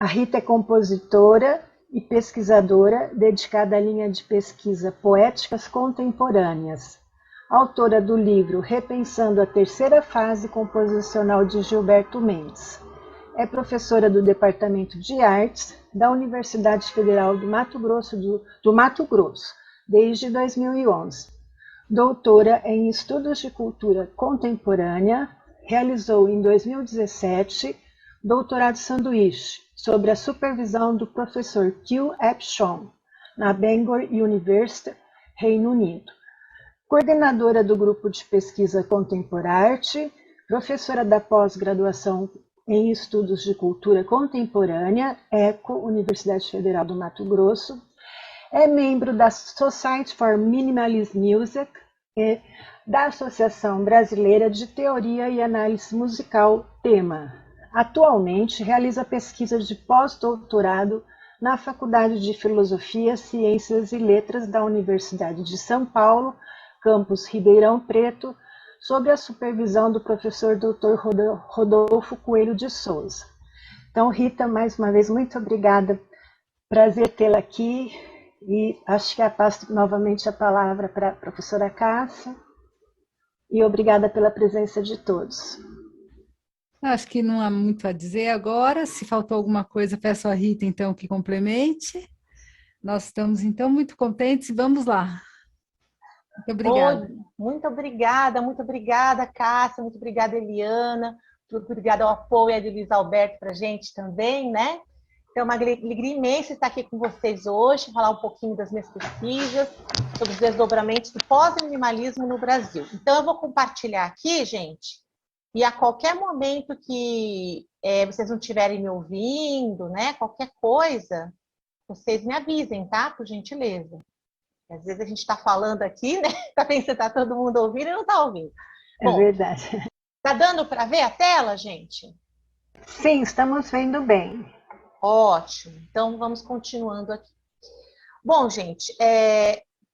A Rita é compositora e pesquisadora dedicada à linha de pesquisa Poéticas Contemporâneas, autora do livro Repensando a Terceira Fase Composicional de Gilberto Mendes. É professora do Departamento de Artes da Universidade Federal do Mato Grosso, desde 2011. Doutora em Estudos de Cultura Contemporânea, realizou em 2017 doutorado sanduíche sobre a supervisão do professor Q. Epshon, na Bangor University, Reino Unido. Coordenadora do Grupo de Pesquisa Contemporarte, professora da pós-graduação em Estudos de Cultura Contemporânea, ECO, Universidade Federal do Mato Grosso, é membro da Society for Minimalist Music e da Associação Brasileira de Teoria e Análise Musical, TEMA. Atualmente, realiza pesquisas de pós-doutorado na Faculdade de Filosofia, Ciências e Letras da Universidade de São Paulo, campus Ribeirão Preto, sob a supervisão do professor Dr. Rodolfo Coelho de Souza. Então, Rita, mais uma vez, muito obrigada. Prazer tê-la aqui. E acho que passo novamente a palavra para a professora Cássia. E obrigada pela presença de todos. Acho que não há muito a dizer agora. Se faltou alguma coisa, peço à Rita, então, que complemente. Nós estamos, então, muito contentes. Vamos lá. Muito obrigada. Muito obrigada, Cássia. Muito obrigada, Eliana. Muito obrigada ao apoio de Luiz Alberto para a gente também, né? Então, é uma alegria imensa estar aqui com vocês hoje, falar um pouquinho das minhas pesquisas sobre os desdobramentos do pós-minimalismo no Brasil. Então, eu vou compartilhar aqui, gente, e a qualquer momento que vocês não estiverem me ouvindo, né, qualquer coisa, vocês me avisem, tá? Por gentileza. Às vezes a gente está falando aqui, né? Está pensando que está todo mundo ouvindo e não está ouvindo. Bom, é verdade. Está dando para ver a tela, gente? Sim, estamos vendo bem. Ótimo. Então, vamos continuando aqui. Bom, gente,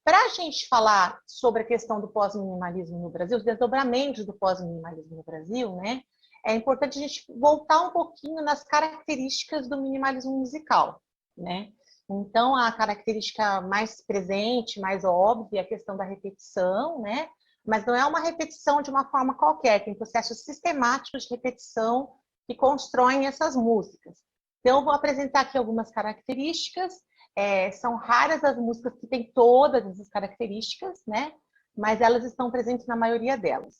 para a gente falar sobre a questão do pós-minimalismo no Brasil, os desdobramentos do pós-minimalismo no Brasil, né? É importante a gente voltar um pouquinho nas características do minimalismo musical, né? Então, a característica mais presente, mais óbvia, é a questão da repetição, né? Mas não é uma repetição de uma forma qualquer, tem processos sistemáticos de repetição que constroem essas músicas. Então, eu vou apresentar aqui algumas características. São raras as músicas que têm todas essas características, né? Mas elas estão presentes na maioria delas.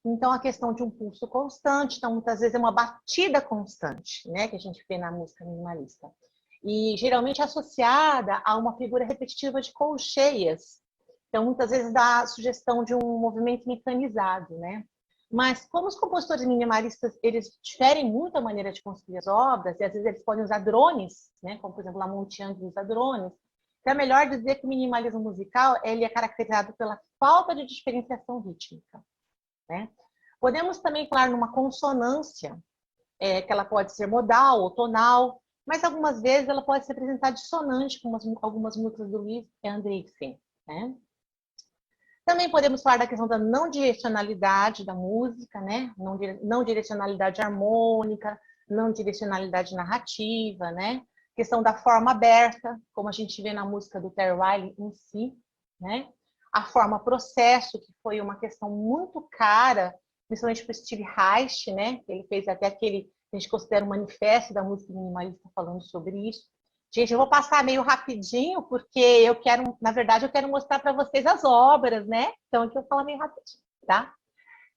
Então, a questão de um pulso constante, então, muitas vezes é uma batida constante, né? Que a gente vê na música minimalista. E, geralmente, associada a uma figura repetitiva de colcheias. Então, muitas vezes dá a sugestão de um movimento mecanizado, né? Mas como os compositores minimalistas, eles diferem muito a maneira de construir as obras, e às vezes eles podem usar drones, né? Como, por exemplo, Lamont Young usa drones, então é melhor dizer que o minimalismo musical ele é caracterizado pela falta de diferenciação rítmica, né? Podemos também falar numa consonância, que ela pode ser modal ou tonal, mas algumas vezes ela pode se apresentar dissonante, como algumas músicas do Louis Andriessen, né? Também podemos falar da questão da não direcionalidade da música, né? Não direcionalidade harmônica, não direcionalidade narrativa, né? Questão da forma aberta, como a gente vê na música do Terry Riley em si, né? A forma processo, que foi uma questão muito cara, principalmente para o Steve Reich, né? Ele fez até aquele que a gente considera um manifesto da música minimalista falando sobre isso. Gente, eu vou passar meio rapidinho, porque eu quero, na verdade, eu quero mostrar para vocês as obras, né? Então, aqui eu falo meio rapidinho, tá?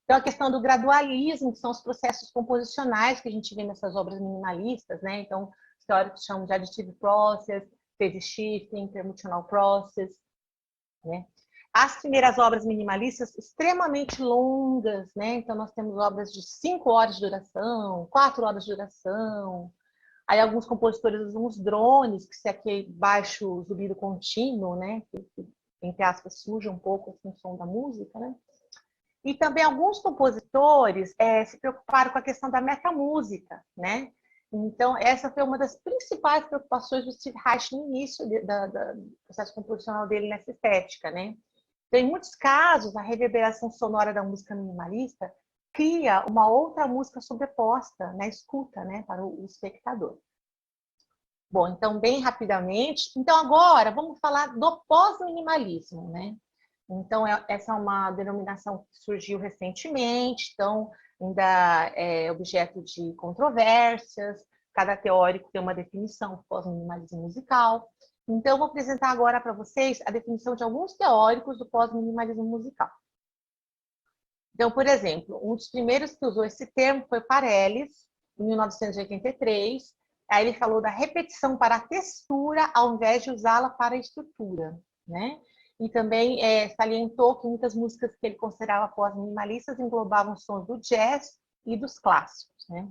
Então, a questão do gradualismo, que são os processos composicionais que a gente vê nessas obras minimalistas, né? Então, os teóricos chamam de additive process, phase shifting, permutational process, né? As primeiras obras minimalistas extremamente longas, né? Então, nós temos obras de 5 horas de duração, 4 horas de duração. Aí alguns compositores usam os drones, que se aqui baixo zumbido contínuo, né? Que, entre aspas, suja um pouco assim, o som da música, né? E também alguns compositores se preocuparam com a questão da metamúsica, né? Então, essa foi uma das principais preocupações do Steve Reich no início do processo composicional dele nessa estética, né? Então, em muitos casos, a reverberação sonora da música minimalista cria uma outra música sobreposta na escuta, né, para o espectador. Bom, então, bem rapidamente. Então, agora, vamos falar do pós-minimalismo, né? Então, essa é uma denominação que surgiu recentemente, então, ainda é objeto de controvérsias, cada teórico tem uma definição do pós-minimalismo musical. Então, eu vou apresentar agora para vocês a definição de alguns teóricos do pós-minimalismo musical. Então, por exemplo, um dos primeiros que usou esse termo foi Pareles, em 1983. Aí ele falou da repetição para a textura, ao invés de usá-la para a estrutura, né? E também salientou que muitas músicas que ele considerava pós-minimalistas englobavam sons do jazz e dos clássicos, né?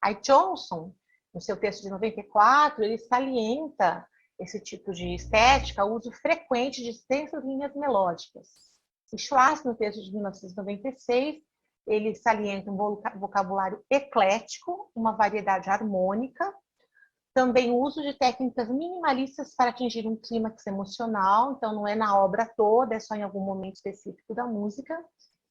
Aí Johnson, no seu texto de 94, ele salienta esse tipo de estética, o uso frequente de extensas linhas melódicas. E Schwartz, no texto de 1996, ele salienta um vocabulário eclético, uma variedade harmônica, também o uso de técnicas minimalistas para atingir um clímax emocional, então não é na obra toda, é só em algum momento específico da música,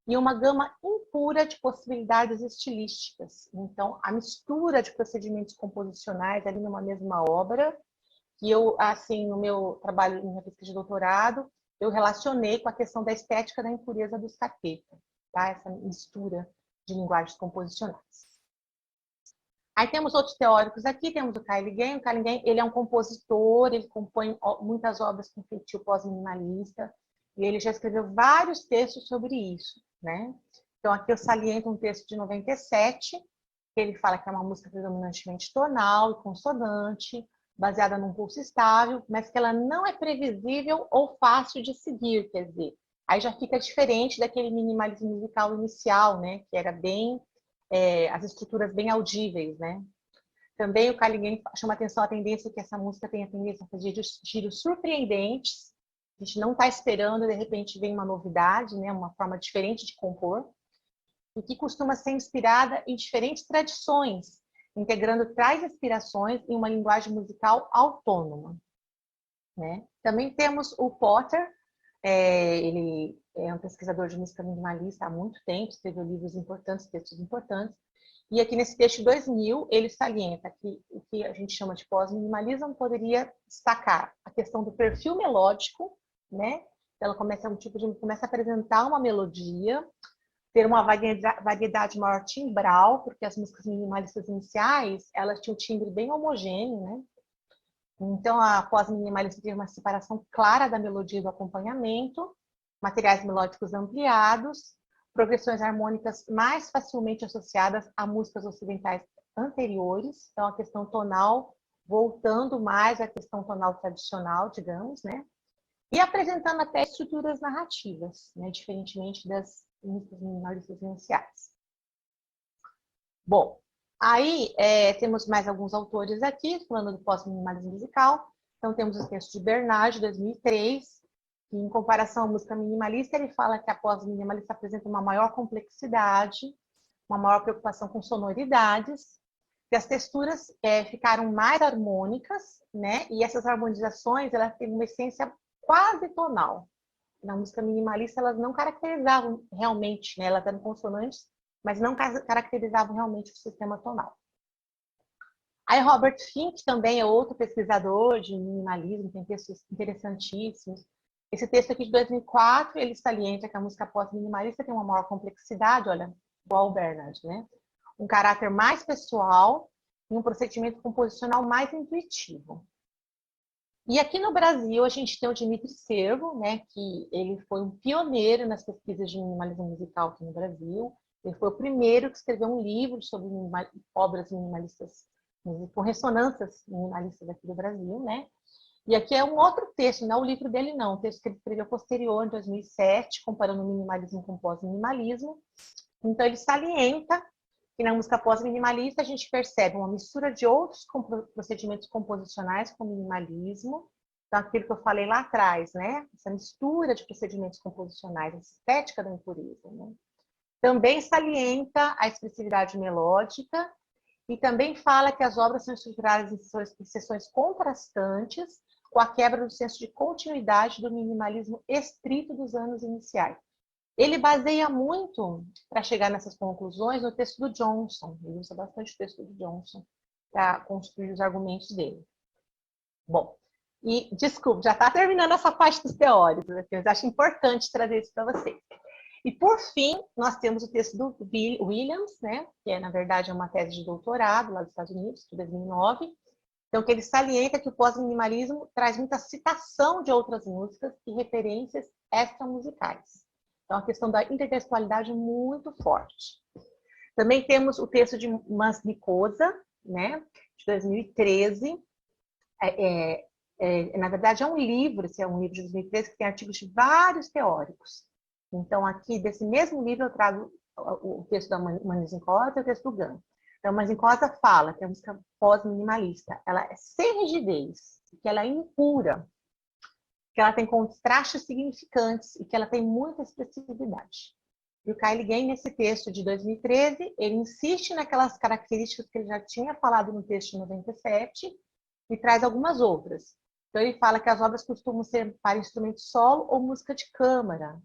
e uma gama impura de possibilidades estilísticas. Então, a mistura de procedimentos composicionais ali numa mesma obra, que eu, assim, no meu trabalho, na minha pesquisa de doutorado, eu relacionei com a questão da estética da impureza dos caqueta, tá? Essa mistura de linguagens composicionais. Aí temos outros teóricos aqui, temos o Kyle Gann. O Kyle Gann, ele é um compositor, ele compõe muitas obras com feitio pós-minimalista, e ele já escreveu vários textos sobre isso, né? Então aqui eu saliento um texto de 97, que ele fala que é uma música predominantemente tonal e consonante, baseada num pulso estável, mas que ela não é previsível ou fácil de seguir, quer dizer, aí já fica diferente daquele minimalismo musical inicial, né? Que era bem as estruturas bem audíveis, né? Também o Kyle chama atenção a tendência que essa música tem a tendência a fazer giros surpreendentes. A gente não está esperando, de repente vem uma novidade, né? Uma forma diferente de compor, e que costuma ser inspirada em diferentes tradições, integrando tais inspirações em uma linguagem musical autônoma, né? Também temos o Potter. Ele é um pesquisador de música minimalista há muito tempo, escreveu livros importantes, textos importantes. E aqui nesse texto 2000, ele salienta que o que a gente chama de pós-minimalismo poderia destacar a questão do perfil melódico, né? Ela começa a apresentar uma melodia, ter uma variedade maior timbral, porque as músicas minimalistas iniciais, elas tinham um timbre bem homogêneo, né? Então, a pós-minimalista tem uma separação clara da melodia e do acompanhamento, materiais melódicos ampliados, progressões harmônicas mais facilmente associadas a músicas ocidentais anteriores, então a questão tonal voltando mais à questão tonal tradicional, digamos, né? E apresentando até estruturas narrativas, né? Diferentemente das músicas minimalistas iniciais. Bom, aí temos mais alguns autores aqui, falando do pós-minimalismo musical. Então, temos o texto de Bernard, de 2003, que, em comparação à música minimalista, ele fala que a pós-minimalista apresenta uma maior complexidade, uma maior preocupação com sonoridades, que as texturas ficaram mais harmônicas, né? E essas harmonizações, elas têm uma essência quase tonal. Na música minimalista, elas não caracterizavam realmente, né? Elas eram consonantes, mas não caracterizavam realmente o sistema tonal. Aí Robert Fink também é outro pesquisador de minimalismo, tem textos interessantíssimos. Esse texto aqui de 2004, ele salienta que a música pós-minimalista tem uma maior complexidade, olha, igual o Bernard, né? Um caráter mais pessoal e um procedimento composicional mais intuitivo. E aqui no Brasil, a gente tem o Dmitry Servo, né, que ele foi um pioneiro nas pesquisas de minimalismo musical aqui no Brasil. Ele foi o primeiro que escreveu um livro sobre obras minimalistas, com ressonâncias minimalistas aqui do Brasil, né? E aqui é um outro texto, não é o livro dele não, um texto que ele escreveu posterior, em 2007, comparando o minimalismo com o pós-minimalismo. Então ele salienta que na música pós-minimalista a gente percebe uma mistura de outros procedimentos composicionais com o minimalismo, então aquilo que eu falei lá atrás, né? Essa mistura de procedimentos composicionais, essa estética da impureza, né? Também salienta a expressividade melódica e também fala que as obras são estruturadas em seções contrastantes, com a quebra do senso de continuidade do minimalismo estrito dos anos iniciais. Ele baseia muito, para chegar nessas conclusões, no texto do Johnson. Ele usa bastante o texto do Johnson para construir os argumentos dele. Bom, e desculpe, já está terminando essa parte dos teóricos, mas acho importante trazer isso para vocês. E, por fim, nós temos o texto do Williams, né, que na verdade é uma tese de doutorado lá dos Estados Unidos, de 2009. Então, que ele salienta que o pós-minimalismo traz muita citação de outras músicas e referências extramusicais. Então, a questão da intertextualidade é muito forte. Também temos o texto de Masnikosa, né, de 2013. Na verdade, é um livro, esse é um livro de 2013, que tem artigos de vários teóricos. Então, aqui, desse mesmo livro, eu trago o texto da Masnikosa e o texto do Gunn. Então, Masnikosa fala que a música pós-minimalista, ela é sem rigidez, que ela é impura, que ela tem contrastes significantes e que ela tem muita expressividade. E o Kyle Gain, nesse texto de 2013, ele insiste naquelas características que ele já tinha falado no texto de 97 e traz algumas outras. Então, ele fala que as obras costumam ser para instrumento solo ou música de câmara,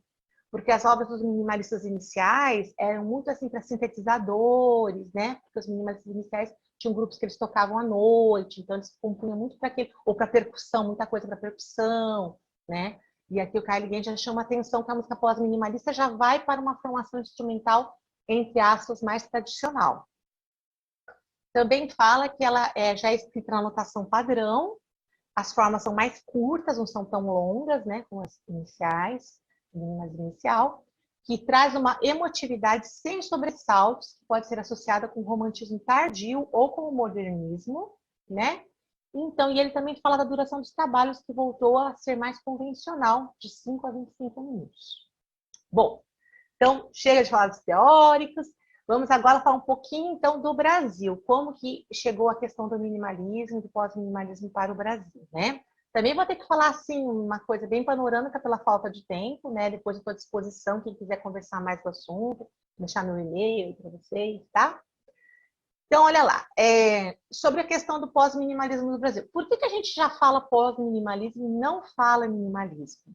porque as obras dos minimalistas iniciais eram muito assim para sintetizadores, né? Porque os minimalistas iniciais tinham grupos que eles tocavam à noite, então eles compunham muito para aquele, ou para percussão, muita coisa para percussão, né? E aqui o Kyle Gain já chama a atenção que a música pós-minimalista já vai para uma formação instrumental, entre aspas, mais tradicional. Também fala que ela já é escrita na notação padrão, as formas são mais curtas, não são tão longas, né, como as iniciais, inicial, que traz uma emotividade sem sobressaltos, que pode ser associada com o romantismo tardio ou com o modernismo, né? Então, e ele também fala da duração dos trabalhos, que voltou a ser mais convencional, de 5 a 25 minutos. Bom, então, chega de falar dos teóricos, vamos agora falar um pouquinho, então, do Brasil, como que chegou a questão do minimalismo, do pós-minimalismo para o Brasil, né? Também vou ter que falar, assim, uma coisa bem panorâmica pela falta de tempo, né? Depois eu estou à disposição, quem quiser conversar mais do assunto, deixar meu e-mail para vocês, tá? Então, olha lá, sobre a questão do pós-minimalismo no Brasil. Por que a gente já fala pós-minimalismo e não fala minimalismo?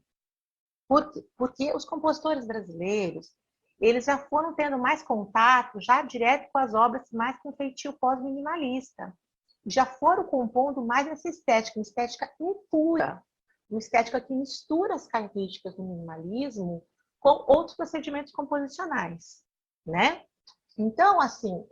Por quê? Porque os compositores brasileiros, eles já foram tendo mais contato, já direto com as obras mais com feitio pós-minimalista. Já foram compondo mais essa estética, uma estética impura, uma estética que mistura as características do minimalismo com outros procedimentos composicionais, né? Então, assim,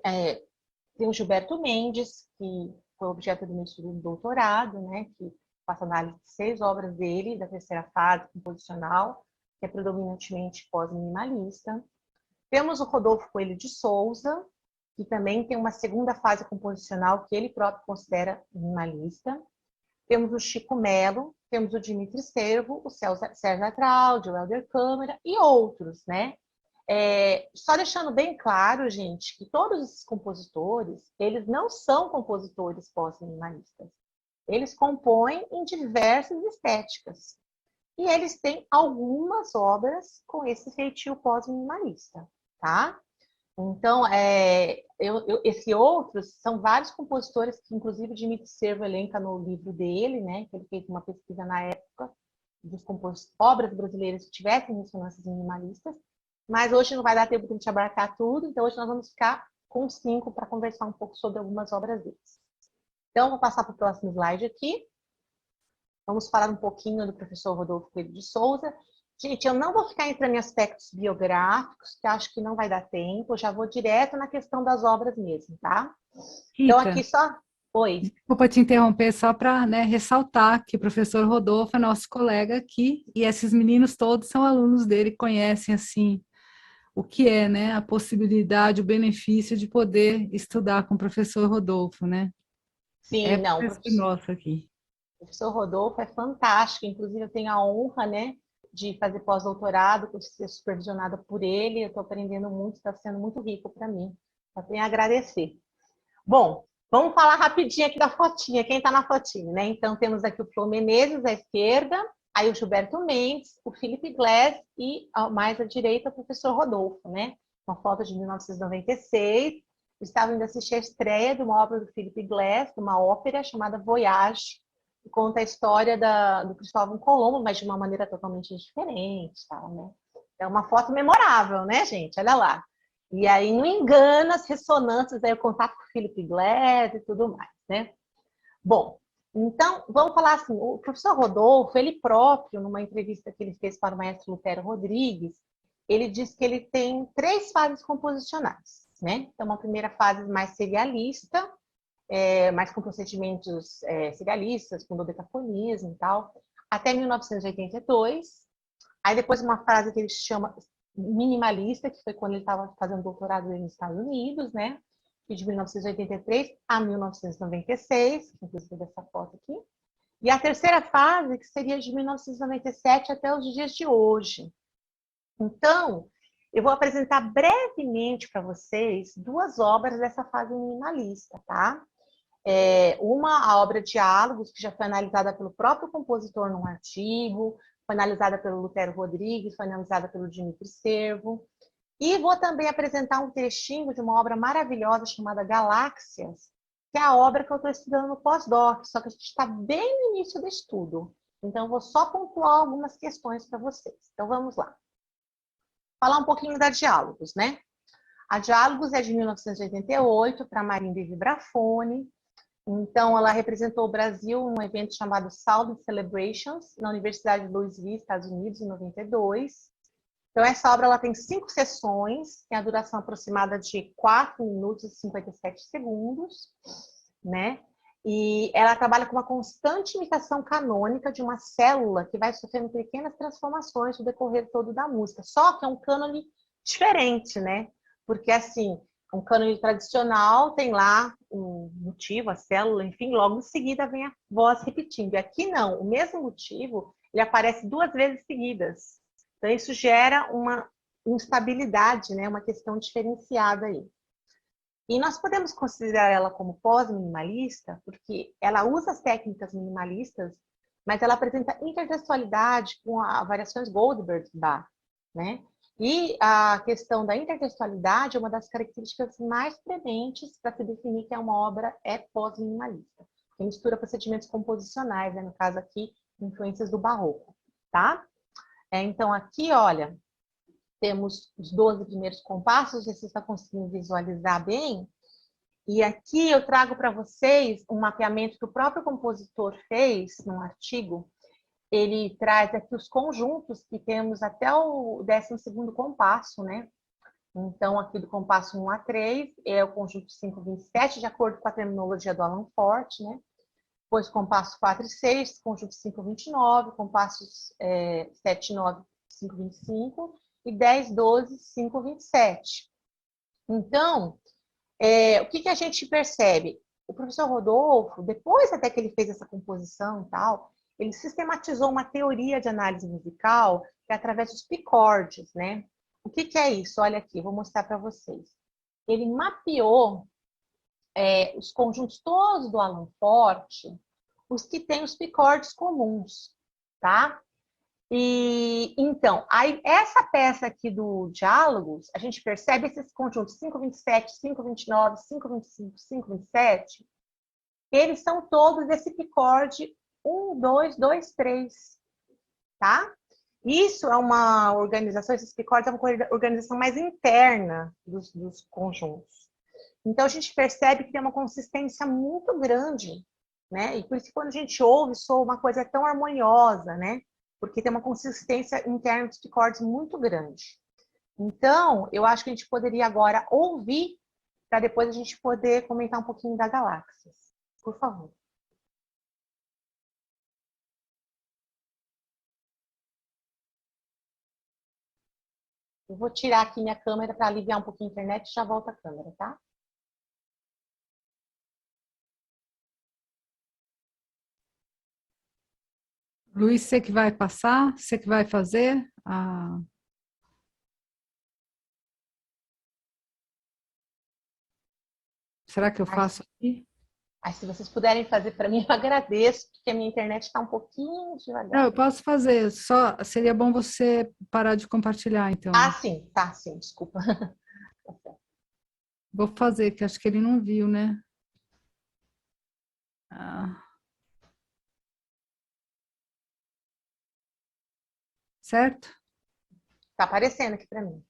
tem o Gilberto Mendes, que foi objeto do meu estudo de doutorado, né? Que faço análise de 6 obras dele, da terceira fase composicional, que é predominantemente pós-minimalista. Temos o Rodolfo Coelho de Souza, que também tem uma segunda fase composicional que ele próprio considera minimalista. Temos o Chico Melo, temos o Dimitri Servo, o Sérgio Atraldi, o Helder Câmara e outros, né? Só deixando bem claro, gente, que todos esses compositores, eles não são compositores pós-minimalistas. Eles compõem em diversas estéticas. E eles têm algumas obras com esse feitio pós-minimalista, tá? Então, esse outros são vários compositores que, inclusive, o Dimitri Servo elenca no livro dele, né? Que ele fez uma pesquisa na época de obras brasileiras que tivessem ressonâncias minimalistas. Mas hoje não vai dar tempo de a gente abarcar tudo, então hoje nós vamos ficar com 5 para conversar um pouco sobre algumas obras deles. Então, vou passar para o próximo slide aqui. Vamos falar um pouquinho do professor Rodolfo Coelho de Souza. Gente, eu não vou ficar entrando em aspectos biográficos, que acho que não vai dar tempo. Eu já vou direto na questão das obras mesmo, tá? Rita, Então, aqui só... Oi. Desculpa te interromper, só para, né, ressaltar que o professor Rodolfo é nosso colega aqui, e esses meninos todos são alunos dele, conhecem, assim, o que é, né, a possibilidade, o benefício de poder estudar com o professor Rodolfo, né? Sim, não. Professor nosso aqui. O professor Rodolfo é fantástico, inclusive eu tenho a honra, né, de fazer pós-doutorado, de ser supervisionada por ele, eu estou aprendendo muito, está sendo muito rico para mim, só tenho a agradecer. Bom, vamos falar rapidinho aqui da fotinha, quem está na fotinha, né? Então temos aqui o Flor Menezes à esquerda, aí o Gilberto Mendes, o Philip Glass e mais à direita o professor Rodolfo, né? Uma foto de 1996, estava indo assistir a estreia de uma obra do Philip Glass, de uma ópera chamada Voyage, que conta a história do Cristóvão Colombo, mas de uma maneira totalmente diferente, tal, né? É uma foto memorável, né, gente? Olha lá. E aí não engana as ressonâncias, aí o contato com o Philip Glass e tudo mais, né? Bom, Então, vamos falar assim, o professor Rodolfo, ele próprio, numa entrevista que ele fez para o maestro Lutero Rodrigues, ele diz que ele tem 3 fases composicionais, né? Então, uma primeira fase mais serialista, mais com procedimentos serialistas, com dodecafonismo e tal, até 1982. Aí depois uma fase que ele chama minimalista, que foi quando ele estava fazendo doutorado nos Estados Unidos, né? De 1983 a 1996, inclusive dessa foto aqui. E a terceira fase, que seria de 1997 até os dias de hoje. Então, eu vou apresentar brevemente para vocês 2 obras dessa fase minimalista, tá? A obra Diálogos, que já foi analisada pelo próprio compositor num artigo, foi analisada pelo Lutero Rodrigues, foi analisada pelo Dimitri Servo. E vou também apresentar um trechinho de uma obra maravilhosa chamada Galáxias, que é a obra que eu estou estudando no pós-doc, só que a gente está bem no início do estudo. Então, eu vou só pontuar algumas questões para vocês. Então, vamos lá. Falar um pouquinho da Diálogos, né? A Diálogos é de 1988, para Marimba e Vibrafone. Então, ela representou o Brasil num evento chamado Sound Celebrations, na Universidade de Louisville, Estados Unidos, em 92. Então, essa obra ela tem 5 sessões, tem a duração aproximada de 4 minutos e 57 segundos, né? E ela trabalha com uma constante imitação canônica de uma célula que vai sofrendo pequenas transformações no decorrer todo da música. Só que é um cânone diferente, né? Porque, assim, um cânone tradicional tem lá o motivo, a célula, enfim, logo em seguida vem a voz repetindo. E aqui não, o mesmo motivo, ele aparece 2 vezes seguidas. Então, isso gera uma instabilidade, né? Uma questão diferenciada aí. E nós podemos considerar ela como pós-minimalista, porque ela usa as técnicas minimalistas, mas ela apresenta intertextualidade com as variações Goldberg e Bach, né? E a questão da intertextualidade é uma das características mais prementes para se definir que uma obra é pós-minimalista. Que mistura procedimentos composicionais, né? No caso aqui, influências do barroco, tá? Então, aqui, olha, temos os 12 primeiros compassos, você está conseguindo visualizar bem. E aqui eu trago para vocês um mapeamento que o próprio compositor fez num artigo. Ele traz aqui os conjuntos que temos até o 12º compasso, né? Então, aqui do compasso 1 a 3 é o conjunto 5-27, de acordo com a terminologia do Alan Forte, né? Depois, compasso 4 e 6, conjunto 5-29, compassos 7 e 9, 5-25, e 10, 12, 5-27. Então, o que a gente percebe? O professor Rodolfo, depois até que ele fez essa composição e tal, ele sistematizou uma teoria de análise musical que é através dos picordes, né? O que é isso? Olha aqui, vou mostrar para vocês. Ele mapeou os conjuntos todos do Alan Forte, os que têm os picordes comuns, tá? E então, aí, essa peça aqui do Diálogos, a gente percebe esses conjuntos 5-27, 5-29, 5-25, 5-27, eles são todos desse picorde 1, 2, 2, 3, tá? Isso é uma organização, esses picordes é uma organização mais interna dos conjuntos. Então, a gente percebe que tem uma consistência muito grande, né? E por isso que quando a gente ouve, soa uma coisa tão harmoniosa, né? Porque tem uma consistência interna dos picordes muito grande. Então, eu acho que a gente poderia agora ouvir, para depois a gente poder comentar um pouquinho da Galáxias. Por favor. Eu vou tirar aqui minha câmera para aliviar um pouquinho a internet e já volto a câmera, tá? Luiz, você que vai passar? Você que vai fazer? Será que eu faço aqui? Aí, se vocês puderem fazer para mim, eu agradeço, porque a minha internet está um pouquinho devagar. Não, eu posso fazer, só seria bom você parar de compartilhar, então. Ah, sim, tá, sim, desculpa. Vou fazer, que acho que ele não viu, né? Certo? Tá aparecendo aqui para mim.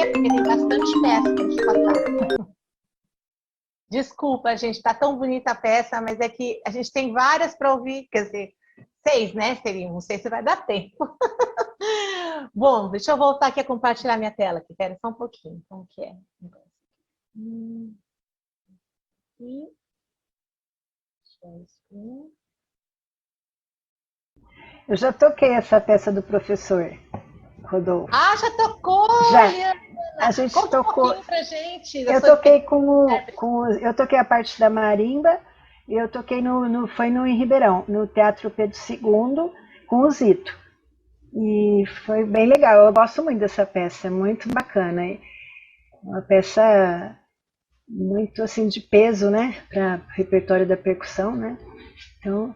correr, porque tem bastante peça para gente passar. Desculpa, gente, tá tão bonita a peça, mas é que a gente tem várias para ouvir, quer dizer, 6, né, seriam? Não sei se vai dar tempo. Bom, deixa eu voltar aqui a compartilhar minha tela, aqui, espera só um pouquinho. Como que é? Eu já toquei essa peça do professor Rodolfo. Ah, já tocou, Já. Eliana! A gente Conta tocou. um pouquinho pra gente. Eu toquei eu toquei a parte da marimba e eu toquei foi no em Ribeirão, no Teatro Pedro II, com o Zito. E foi bem legal. Eu gosto muito dessa peça, é muito bacana. É uma peça muito assim de peso, né, para o repertório da percussão, né? Então,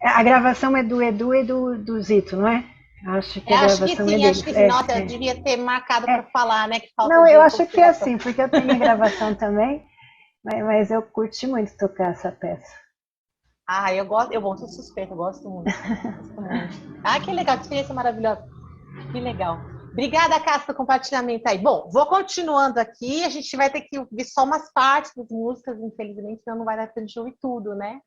a gravação é do Edu e do Zito, não é? Acho que a gravação é deles. Acho que sim. Nossa, eu devia ter marcado para falar, né? Que falta Não, de eu acho que é consideração. assim, porque eu tenho a gravação também, mas eu curti muito tocar essa peça. Ah, eu gosto, eu sou suspeita, eu gosto muito. Ah, que legal, que experiência maravilhosa. Que legal. Obrigada, Cássia, pelo compartilhamento aí. Bom, vou continuando aqui. A gente vai ter que ouvir só umas partes das músicas, infelizmente, senão não vai dar tempo de ouvir tudo, né?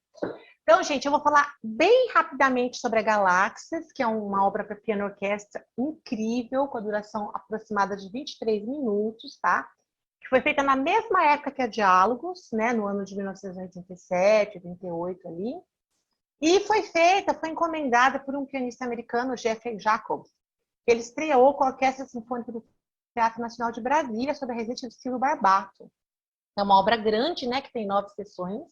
Então, gente, eu vou falar bem rapidamente sobre a Galáxias, que é uma obra para piano e orquestra incrível, com a duração aproximada de 23 minutos, tá? Que foi feita na mesma época que a Diálogos, né? No ano de 1987, 88 ali. E foi encomendada por um pianista americano, Jeffrey Jacobs. Ele estreou com a Orquestra Sinfônica do Teatro Nacional de Brasília, sob a regência de Silvio Barbato. É uma obra grande, né? Que tem 9 sessões.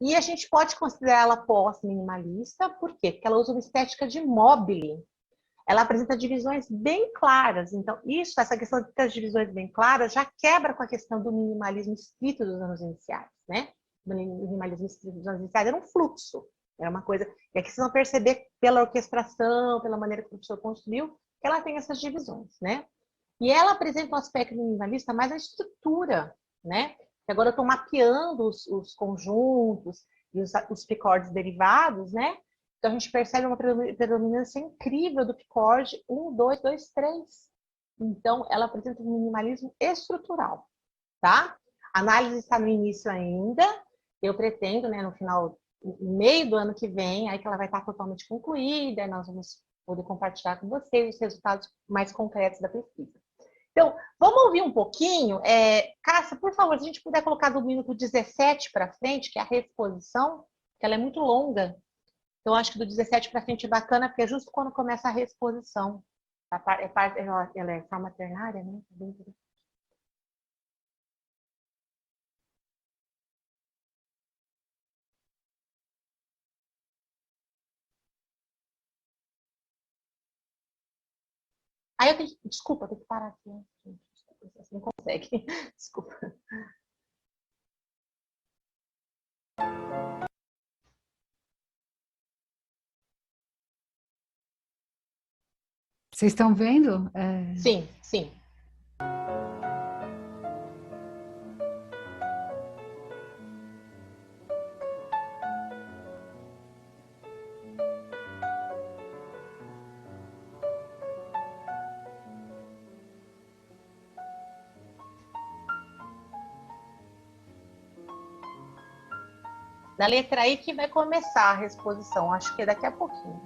E a gente pode considerar ela pós-minimalista, por quê? Porque ela usa uma estética de mobile. Ela apresenta divisões bem claras. Então, essa questão de ter as divisões bem claras já quebra com a questão do minimalismo estrito dos anos iniciais, né? O minimalismo estrito dos anos iniciais era um fluxo, era uma coisa... E aqui vocês vão perceber pela orquestração, pela maneira que o professor construiu, que ela tem essas divisões, né? E ela apresenta um aspecto minimalista mais na estrutura, né? Agora eu estou mapeando os conjuntos e os picordes derivados, né? Então a gente percebe uma predominância incrível do picorde 1, 2, 2, 3. Então ela apresenta um minimalismo estrutural, tá? A análise está no início ainda. Eu pretendo, né, no final, no meio do ano que vem, aí que ela vai estar totalmente concluída, e nós vamos poder compartilhar com vocês os resultados mais concretos da pesquisa. Então, vamos ouvir um pouquinho. Cássia, por favor, se a gente puder colocar do minuto 17 para frente, que é a reexposição, que ela é muito longa. Então, acho que do 17 para frente é bacana, porque é justo quando começa a reexposição. Ela é forma ternária, né? Aí eu tenho que... Desculpa, eu tenho que parar aqui. Você não consegue. Desculpa. Vocês estão vendo? Sim, sim. Na letra I que vai começar a reexposição. Acho que é daqui a pouquinho.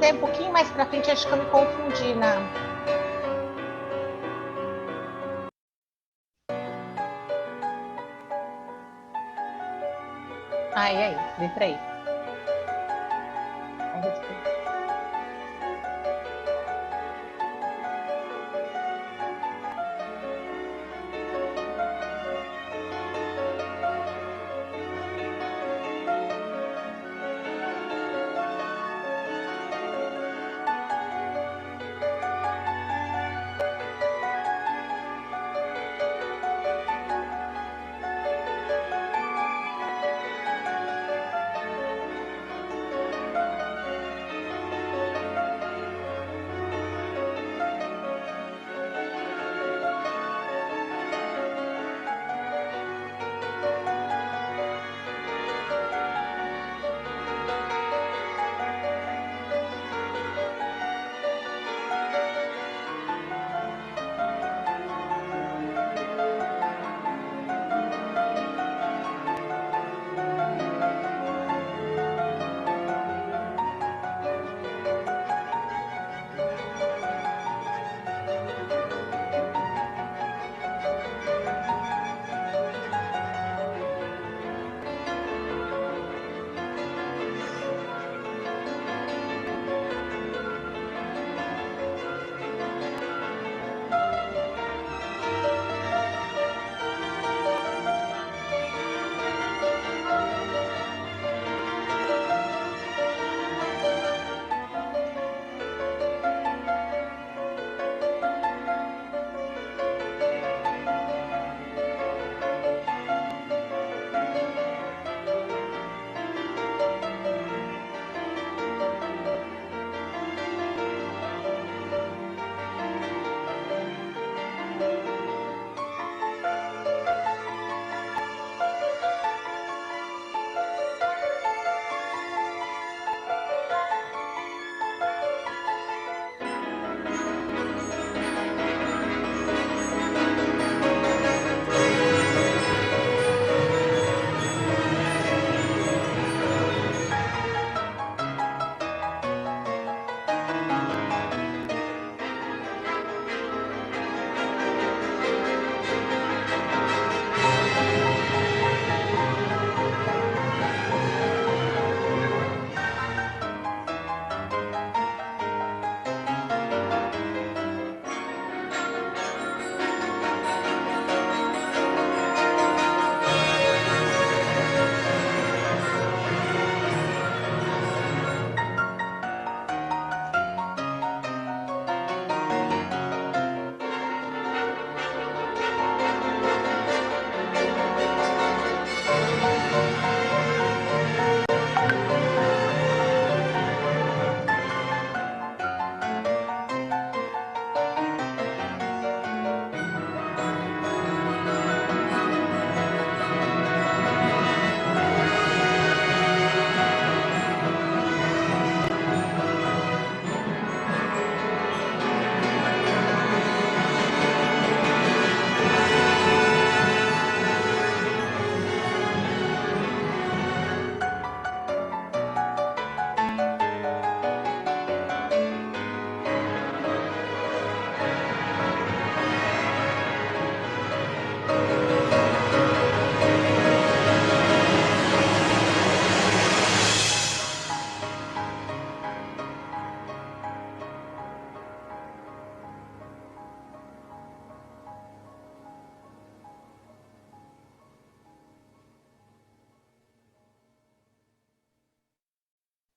ler um pouquinho mais para frente, acho que eu me confundi na... Aí, letra aí.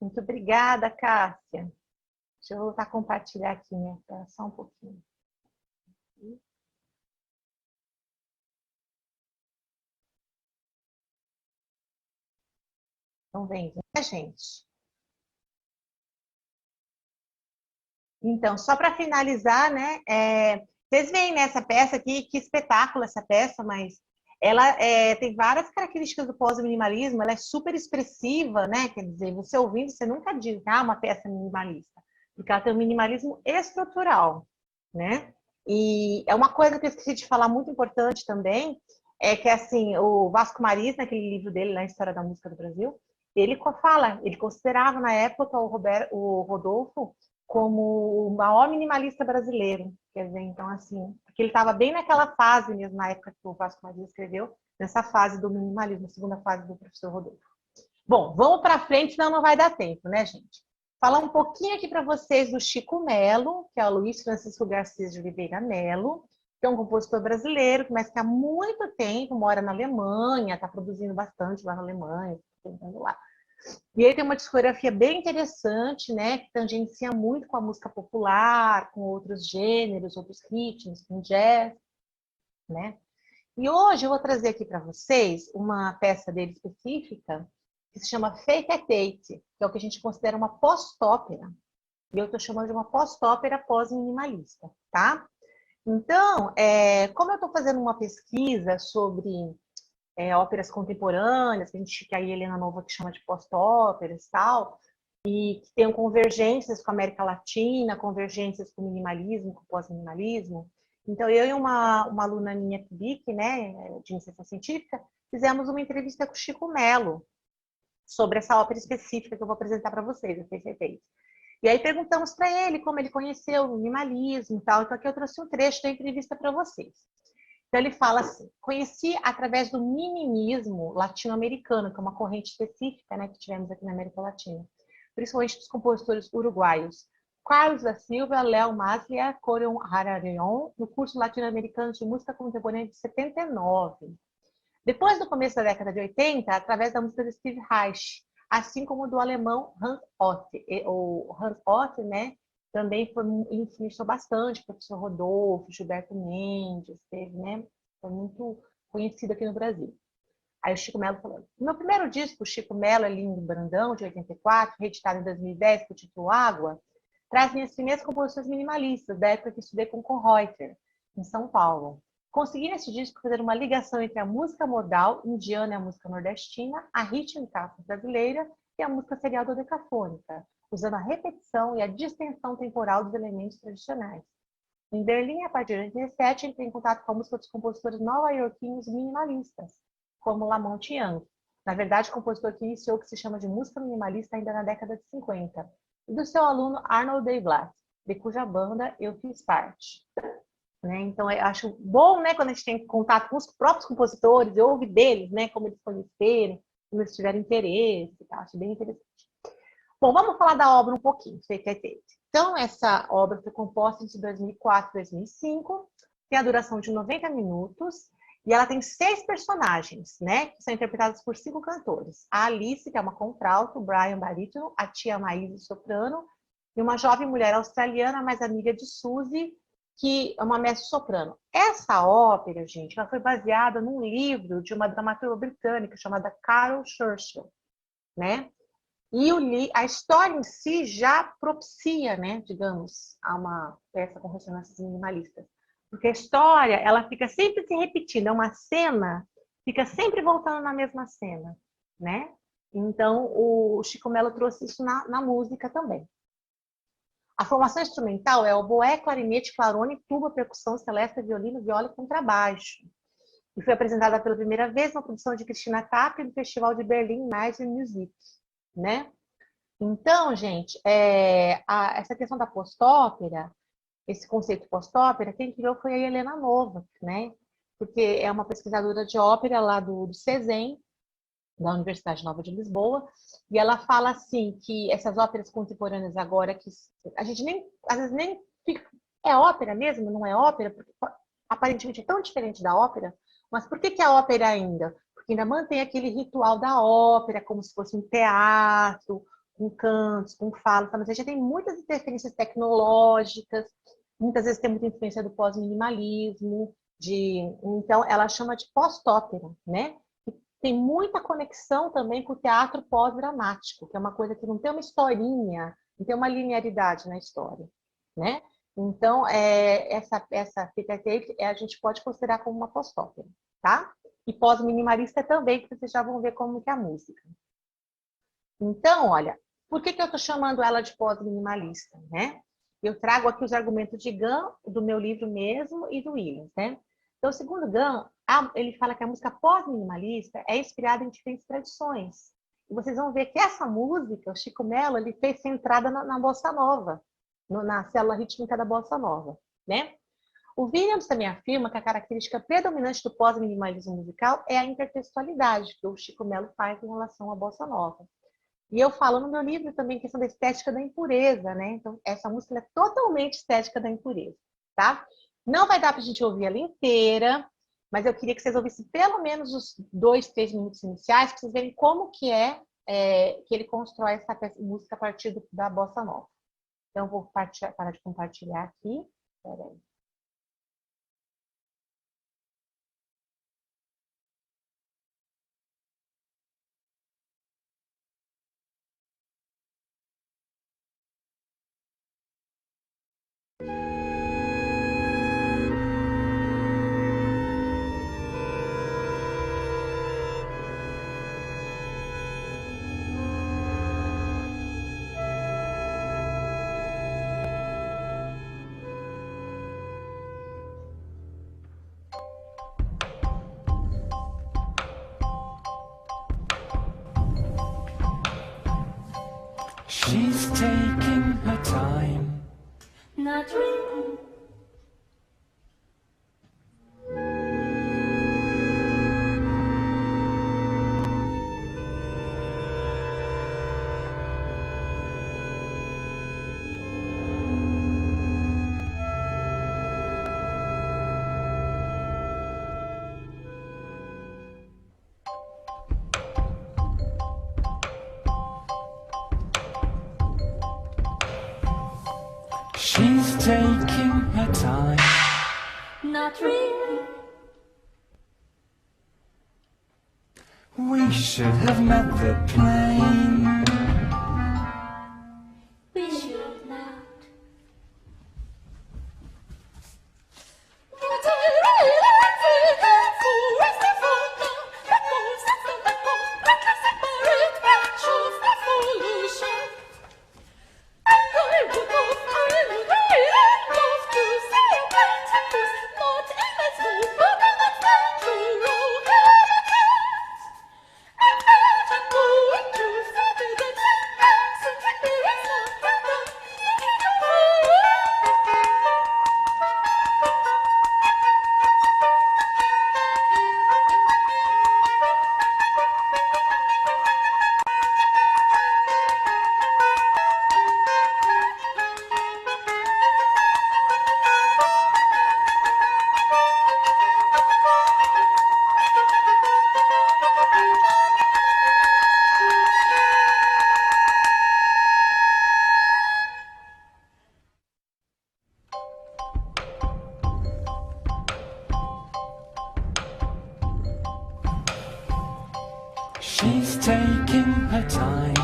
Muito obrigada, Cássia. Deixa eu voltar a compartilhar aqui minha tela só um pouquinho. Então, vem, né, gente? Então, só para finalizar, né? Vocês veem nessa peça aqui, que espetáculo essa peça, mas ela tem várias características do pós-minimalismo, ela é super expressiva, né? Quer dizer, você ouvindo, você nunca diz, uma peça minimalista, porque ela tem um minimalismo estrutural, né? E é uma coisa que eu esqueci de falar muito importante também, é que, assim, o Vasco Maris, naquele livro dele, na História da Música do Brasil, ele considerava na época o Rodolfo como o maior minimalista brasileiro. Quer dizer, então assim, porque ele estava bem naquela fase mesmo, na época que o Vasco Maria escreveu, nessa fase do minimalismo, a segunda fase do professor Rodolfo. Bom, vamos para frente, senão não vai dar tempo, né, gente? Falar um pouquinho aqui para vocês do Chico Melo, que é o Luiz Francisco Garcês de Oliveira Melo, que é um compositor brasileiro, mas que há muito tempo mora na Alemanha, está produzindo bastante lá na Alemanha, tentando lá. E ele tem uma discografia bem interessante, né, que tangencia muito com a música popular, com outros gêneros, outros ritmos, com jazz, né? E hoje eu vou trazer aqui para vocês uma peça dele específica, que se chama Fake at Eight, que é o que a gente considera uma post-ópera. E eu estou chamando de uma post-ópera pós-minimalista, tá? Então, como eu estou fazendo uma pesquisa sobre óperas contemporâneas, que a Helena Nova que chama de post-óperas e tal, e que tenham convergências com a América Latina, convergências com o minimalismo, com o pós-minimalismo. Então, eu e uma aluna minha, PIBIC, né, de iniciação científica, fizemos uma entrevista com o Chico Melo sobre essa ópera específica que eu vou apresentar para vocês, a TCT. E aí perguntamos para ele como ele conheceu o minimalismo e tal. Então, aqui eu trouxe um trecho da entrevista para vocês. Então, ele fala assim: conheci através do minimismo latino-americano, que é uma corrente específica, né, que tivemos aqui na América Latina, principalmente dos compositores uruguaios Carlos da Silva, Léo Maslia, Corion Hararion, no curso latino-americano de música contemporânea de 79. Depois do começo da década de 80, através da música de Steve Reich, assim como do alemão Hans Ott. O Hans Ott, né, também influenciou bastante o professor Rodolfo, Gilberto Mendes, teve, né, foi muito conhecido aqui no Brasil. Aí o Chico Melo falou: meu primeiro disco, o Chico Melo, Lindo Brandão, de 84, reeditado em 2010, com o título Água, traz minhas primeiras composições minimalistas, da época que estudei com Kohreuter, em São Paulo. Consegui nesse disco fazer uma ligação entre a música modal indiana e a música nordestina, a rítmica brasileira e a música serial dodecafônica, usando a repetição e a distensão temporal dos elementos tradicionais. Em Berlim, a partir de 1987, entrei em contato com a música dos compositores nova-iorquinos minimalistas, como Lamont Young. Na verdade, o compositor que iniciou o que se chama de música minimalista ainda na década de 50, e do seu aluno Arnold Deblatt, de cuja banda eu fiz parte. Né? Então, eu acho bom, né, quando a gente tem contato com os próprios compositores, eu ouvi deles, né, como eles conheceram, como eles tiveram interesse, tá? Acho bem interessante. Bom, vamos falar da obra um pouquinho, Então, essa obra foi composta entre 2004 e 2005, tem a duração de 90 minutos, e ela tem 6 personagens, né, que são interpretados por 5 cantores. A Alice, que é uma contralto, o Brian barítono, a tia Maísa, soprano, e uma jovem mulher australiana, mais amiga de Suzy, que é uma mezzo-soprano. Essa ópera, gente, ela foi baseada num livro de uma dramaturga britânica chamada Carol Churchill, né? E a história em si já propicia, né, digamos, a uma peça com ressonâncias minimalistas. Porque a história, ela fica sempre se repetindo, é uma cena, fica sempre voltando na mesma cena, né? Então, o Chico Melo trouxe isso na música também. A formação instrumental é oboé, clarinete, clarone, tuba, percussão, celesta, violino, viola e contrabaixo. E foi apresentada pela primeira vez na produção de Cristina Capri no Festival de Berlin Major Music, né? Então, gente, essa questão da postópera, esse conceito postópera, quem criou foi a Helena Nova, né? Porque é uma pesquisadora de ópera lá do CESEM, da Universidade Nova de Lisboa, e ela fala assim que essas óperas contemporâneas agora, que a gente nem, às vezes nem fica, é ópera mesmo, não é ópera, porque aparentemente é tão diferente da ópera, mas por que a ópera ainda? Porque ainda mantém aquele ritual da ópera, como se fosse um teatro, com cantos, com falas, mas a gente tem muitas interferências tecnológicas, muitas vezes tem muita influência do pós-minimalismo, então ela chama de pós-ópera, né? Tem muita conexão também com o teatro pós-dramático, que é uma coisa que não tem uma historinha, não tem uma linearidade na história, né? Então, essa fita tape a gente pode considerar como uma pós-ópera, tá? E pós-minimalista também, que vocês já vão ver como que é a música. Então, olha, por que eu estou chamando ela de pós-minimalista, né? Eu trago aqui os argumentos de Gunn, do meu livro mesmo, e do Williams, né? Então, segundo Gunn, ele fala que a música pós-minimalista é inspirada em diferentes tradições E vocês vão ver que essa música, o Chico Melo, ele fez centrada na bossa nova, na célula rítmica da bossa nova, né? O Williams também afirma que a característica predominante do pós-minimalismo musical é a intertextualidade, que o Chico Melo faz em relação à bossa nova. E eu falo no meu livro também a questão da estética da impureza, né? Então, essa música é totalmente estética da impureza, tá? Não vai dar para a gente ouvir ela inteira, mas eu queria que vocês ouvissem pelo menos os 2, 3 minutos iniciais, para vocês verem como que que ele constrói essa música a partir da bossa nova. Então, eu vou parar de compartilhar aqui. Peraí. She's taking her time. Not really. She's taking her time. Not really. We should have met the plane. We should not. She's taking her time.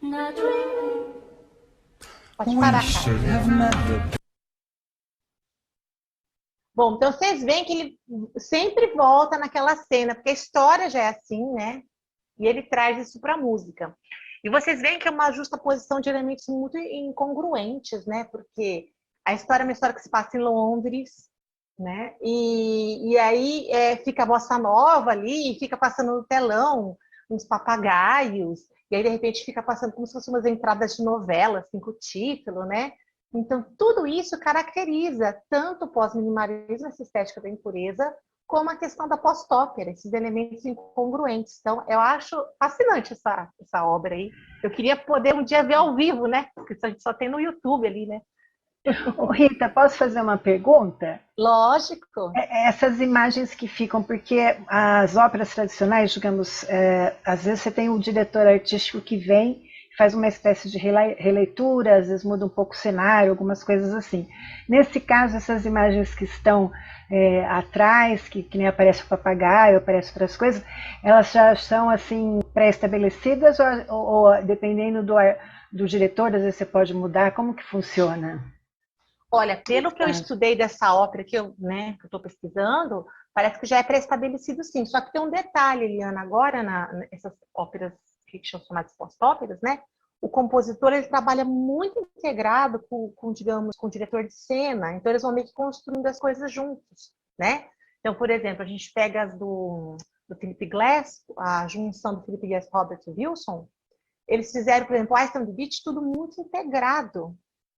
Not really. Pode We parar, should cara. have met the Bom, então vocês veem que ele sempre volta naquela cena, porque a história já é assim, né? E ele traz isso para a música. E vocês veem que é uma justaposição de elementos muito incongruentes, né? Porque a história é uma história que se passa em Londres, né? E aí fica a bossa nova ali, e fica passando no telão uns papagaios, e aí de repente fica passando como se fossem umas entradas de novela, assim, com o título, né? Então, tudo isso caracteriza tanto o pós-minimalismo, essa estética da impureza, como a questão da post-ópera, esses elementos incongruentes. Então, eu acho fascinante essa obra aí. Eu queria poder um dia ver ao vivo, né? Porque a gente só tem no YouTube ali, né? Ô, Rita, posso fazer uma pergunta? Lógico. Essas imagens que ficam, porque as óperas tradicionais, digamos, às vezes você tem o diretor artístico que vem, faz uma espécie de releitura, às vezes muda um pouco o cenário, algumas coisas assim. Nesse caso, essas imagens que estão atrás, que nem aparece o papagaio, aparece outras coisas, elas já são assim pré-estabelecidas ou dependendo do diretor, às vezes você pode mudar? Como que funciona? Olha, pelo que eu estudei dessa ópera que eu estou pesquisando, parece que já é pré-estabelecido sim. Só que tem um detalhe, Eliana, agora nessas óperas que são chamadas post-óperas, né? O compositor ele trabalha muito integrado digamos, com o diretor de cena. Então eles vão meio que construindo as coisas juntos, né? Então, por exemplo, a gente pega as do do Philip Glass, a junção do Philip Glass e Robert Wilson, eles fizeram, por exemplo, Ice on the Beach, tudo muito integrado,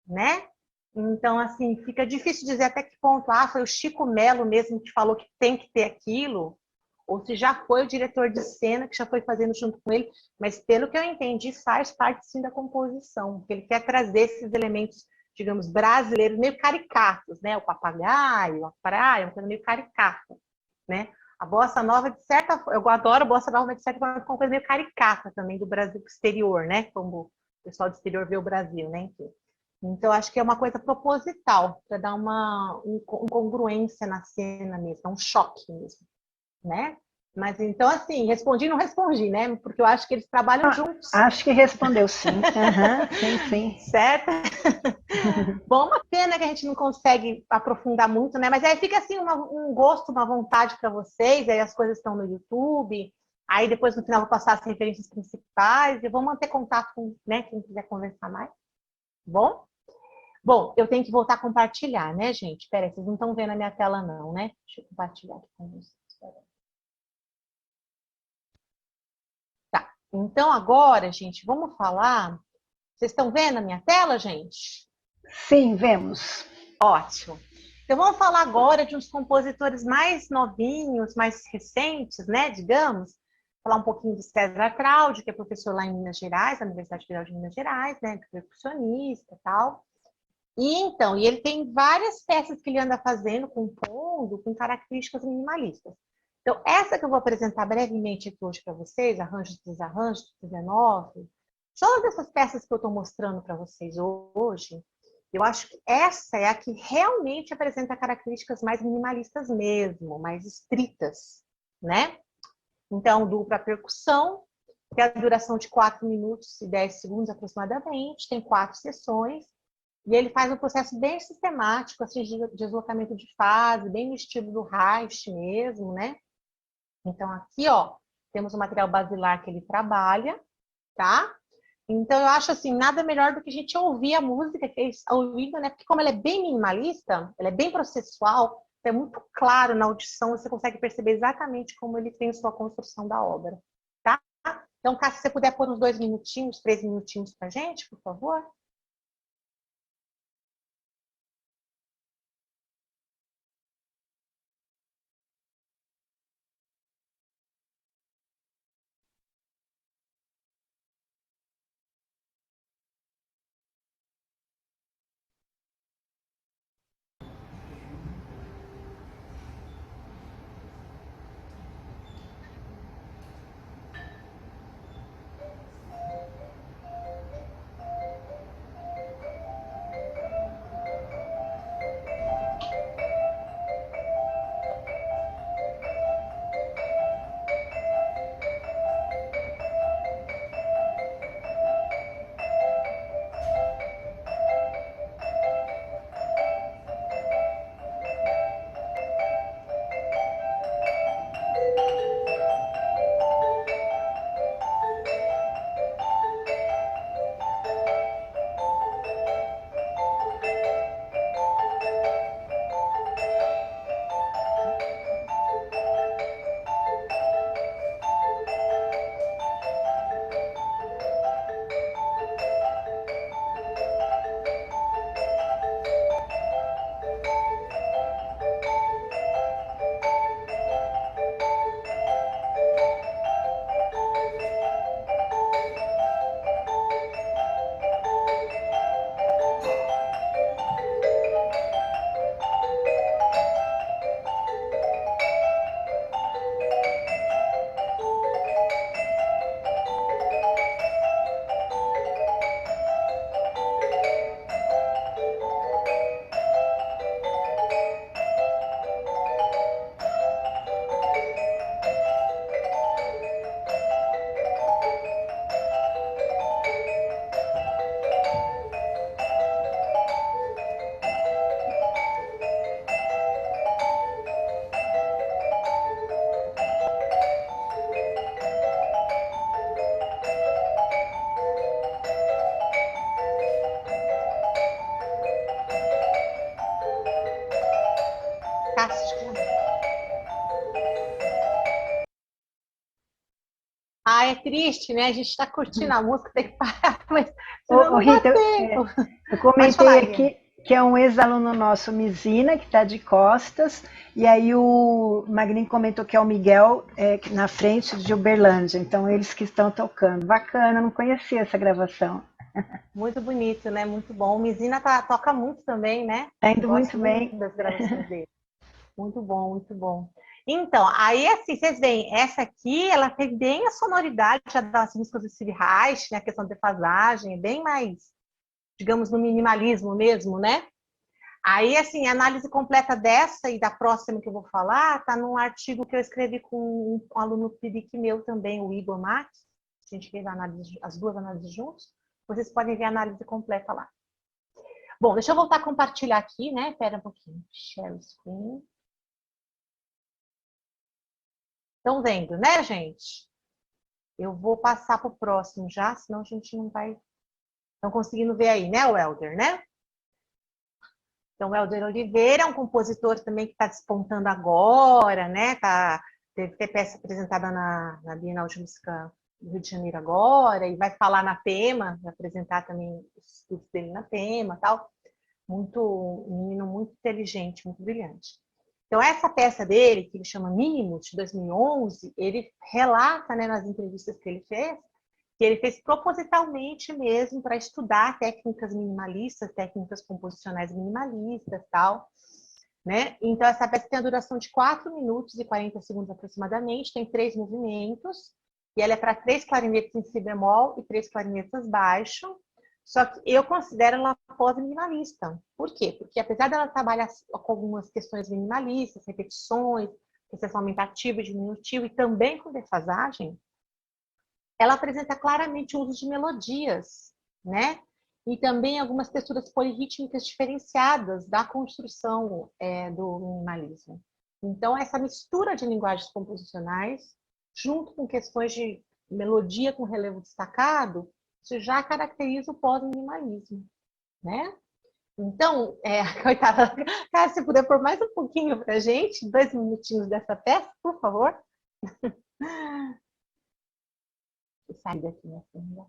né? Então, assim, fica difícil dizer até que ponto, foi o Chico Melo mesmo que falou que tem que ter aquilo, ou se já foi o diretor de cena que já foi fazendo junto com ele, mas pelo que eu entendi, faz parte sim da composição, porque ele quer trazer esses elementos, digamos, brasileiros, meio caricatos, né? O papagaio, a praia, uma coisa meio caricata, né? A bossa nova, de certa forma, eu adoro a bossa nova, mas de certa forma é uma coisa meio caricata também do Brasil exterior, né? Como o pessoal do exterior vê o Brasil, né? Enfim. Então, acho que é uma coisa proposital, para dar uma incongruência na cena mesmo, um choque mesmo, né? Mas então, assim, respondi e não respondi, né? Porque eu acho que eles trabalham juntos. Acho que respondeu sim. Sim, sim. Certo? Bom, uma pena que a gente não consegue aprofundar muito, né? Mas aí fica assim um gosto, uma vontade para vocês, aí as coisas estão no YouTube, aí depois no final vou passar as referências principais, e vou manter contato com, né, quem quiser conversar mais. Bom? Bom, eu tenho que voltar a compartilhar, né, gente? Espera aí, vocês não estão vendo a minha tela não, né? Deixa eu compartilhar aqui com vocês. Tá, então agora, gente, vamos falar... Vocês estão vendo a minha tela, gente? Sim, vemos. Ótimo. Então vamos falar agora de uns compositores mais novinhos, mais recentes, né, digamos. Falar um pouquinho do César Traudy, que é professor lá em Minas Gerais, na Universidade Federal de Minas Gerais, né, percussionista e tal. E ele tem várias peças que ele anda fazendo, compondo, com características minimalistas. Então, essa que eu vou apresentar brevemente aqui hoje para vocês, Arranjos e Desarranjos, 19, todas essas peças que eu estou mostrando para vocês hoje, eu acho que essa é a que realmente apresenta características mais minimalistas mesmo, mais estritas, né? Então, dupla percussão, tem a duração de 4 minutos e 10 segundos aproximadamente, tem 4 sessões, e ele faz um processo bem sistemático, assim, de deslocamento de fase, bem no estilo do Reich mesmo, né? Então, aqui, ó, temos o material basilar que ele trabalha, tá? Então, eu acho, assim, nada melhor do que a gente ouvir a música que eles ouvindo, né? Porque como ela é bem minimalista, ela é bem processual, é muito claro na audição, você consegue perceber exatamente como ele tem a sua construção da obra, tá? Então, Cássia, se você puder pôr uns 2 minutinhos, 3 minutinhos pra gente, por favor. Ah, é triste, né? A gente está curtindo a música, tem que parar, mas Ô, senão não dá Rita, tempo. eu Pode comentei falar, aqui que é um ex-aluno nosso, Mizina, que está de costas, e aí o Magrinho comentou que é o Miguel na frente de Uberlândia, então eles que estão tocando. Bacana, não conhecia essa gravação. Muito bonito, né? Muito bom. O Mizina toca muito também, né? Está indo Gosto muito muito bem. das gravações dele. Muito bom, muito bom. Então, aí assim, vocês veem, essa aqui, ela tem bem a sonoridade das músicas do Steve Reich, né? A questão de defasagem, é bem mais, digamos, no minimalismo mesmo, né? Aí, assim, a análise completa dessa e da próxima que eu vou falar está num artigo que eu escrevi com um aluno PIBIC meu também, o Igor Max. A gente fez as duas análises juntos. Vocês podem ver a análise completa lá. Bom, deixa eu voltar a compartilhar aqui, né? Espera um pouquinho. Share screen. Estão vendo, né, gente? Eu vou passar para o próximo já, senão a gente não vai... Estão conseguindo ver aí, né, o Helder, né? Então, o Helder Oliveira é um compositor também que está despontando agora, né? Teve peça apresentada na Bienal de Música do Rio de Janeiro agora, e vai falar na tema, vai apresentar também os estudos dele na tema, tal. Um menino muito inteligente, muito brilhante. Então, essa peça dele, que ele chama Mínimos, de 2011, ele relata, né, nas entrevistas que ele fez propositalmente mesmo para estudar técnicas minimalistas, técnicas composicionais minimalistas, tal, né? Então, essa peça tem a duração de 4 minutos e 40 segundos aproximadamente, tem 3 movimentos, e ela é para 3 clarinetes em si bemol e 3 clarinetas baixo, só que eu considero ela pós-minimalista. Por quê? Porque apesar dela trabalhar com algumas questões minimalistas, repetições, processamento aumentativo e diminutivo, e também com defasagem, ela apresenta claramente o uso de melodias, né? E também algumas texturas polirrítmicas diferenciadas da construção do minimalismo. Então, essa mistura de linguagens composicionais, junto com questões de melodia com relevo destacado, isso já caracteriza o pós-minimalismo, né? Então, coitada, cara, se puder pôr mais um pouquinho para a gente, 2 minutinhos dessa peça, por favor. Sai daqui, minha filha.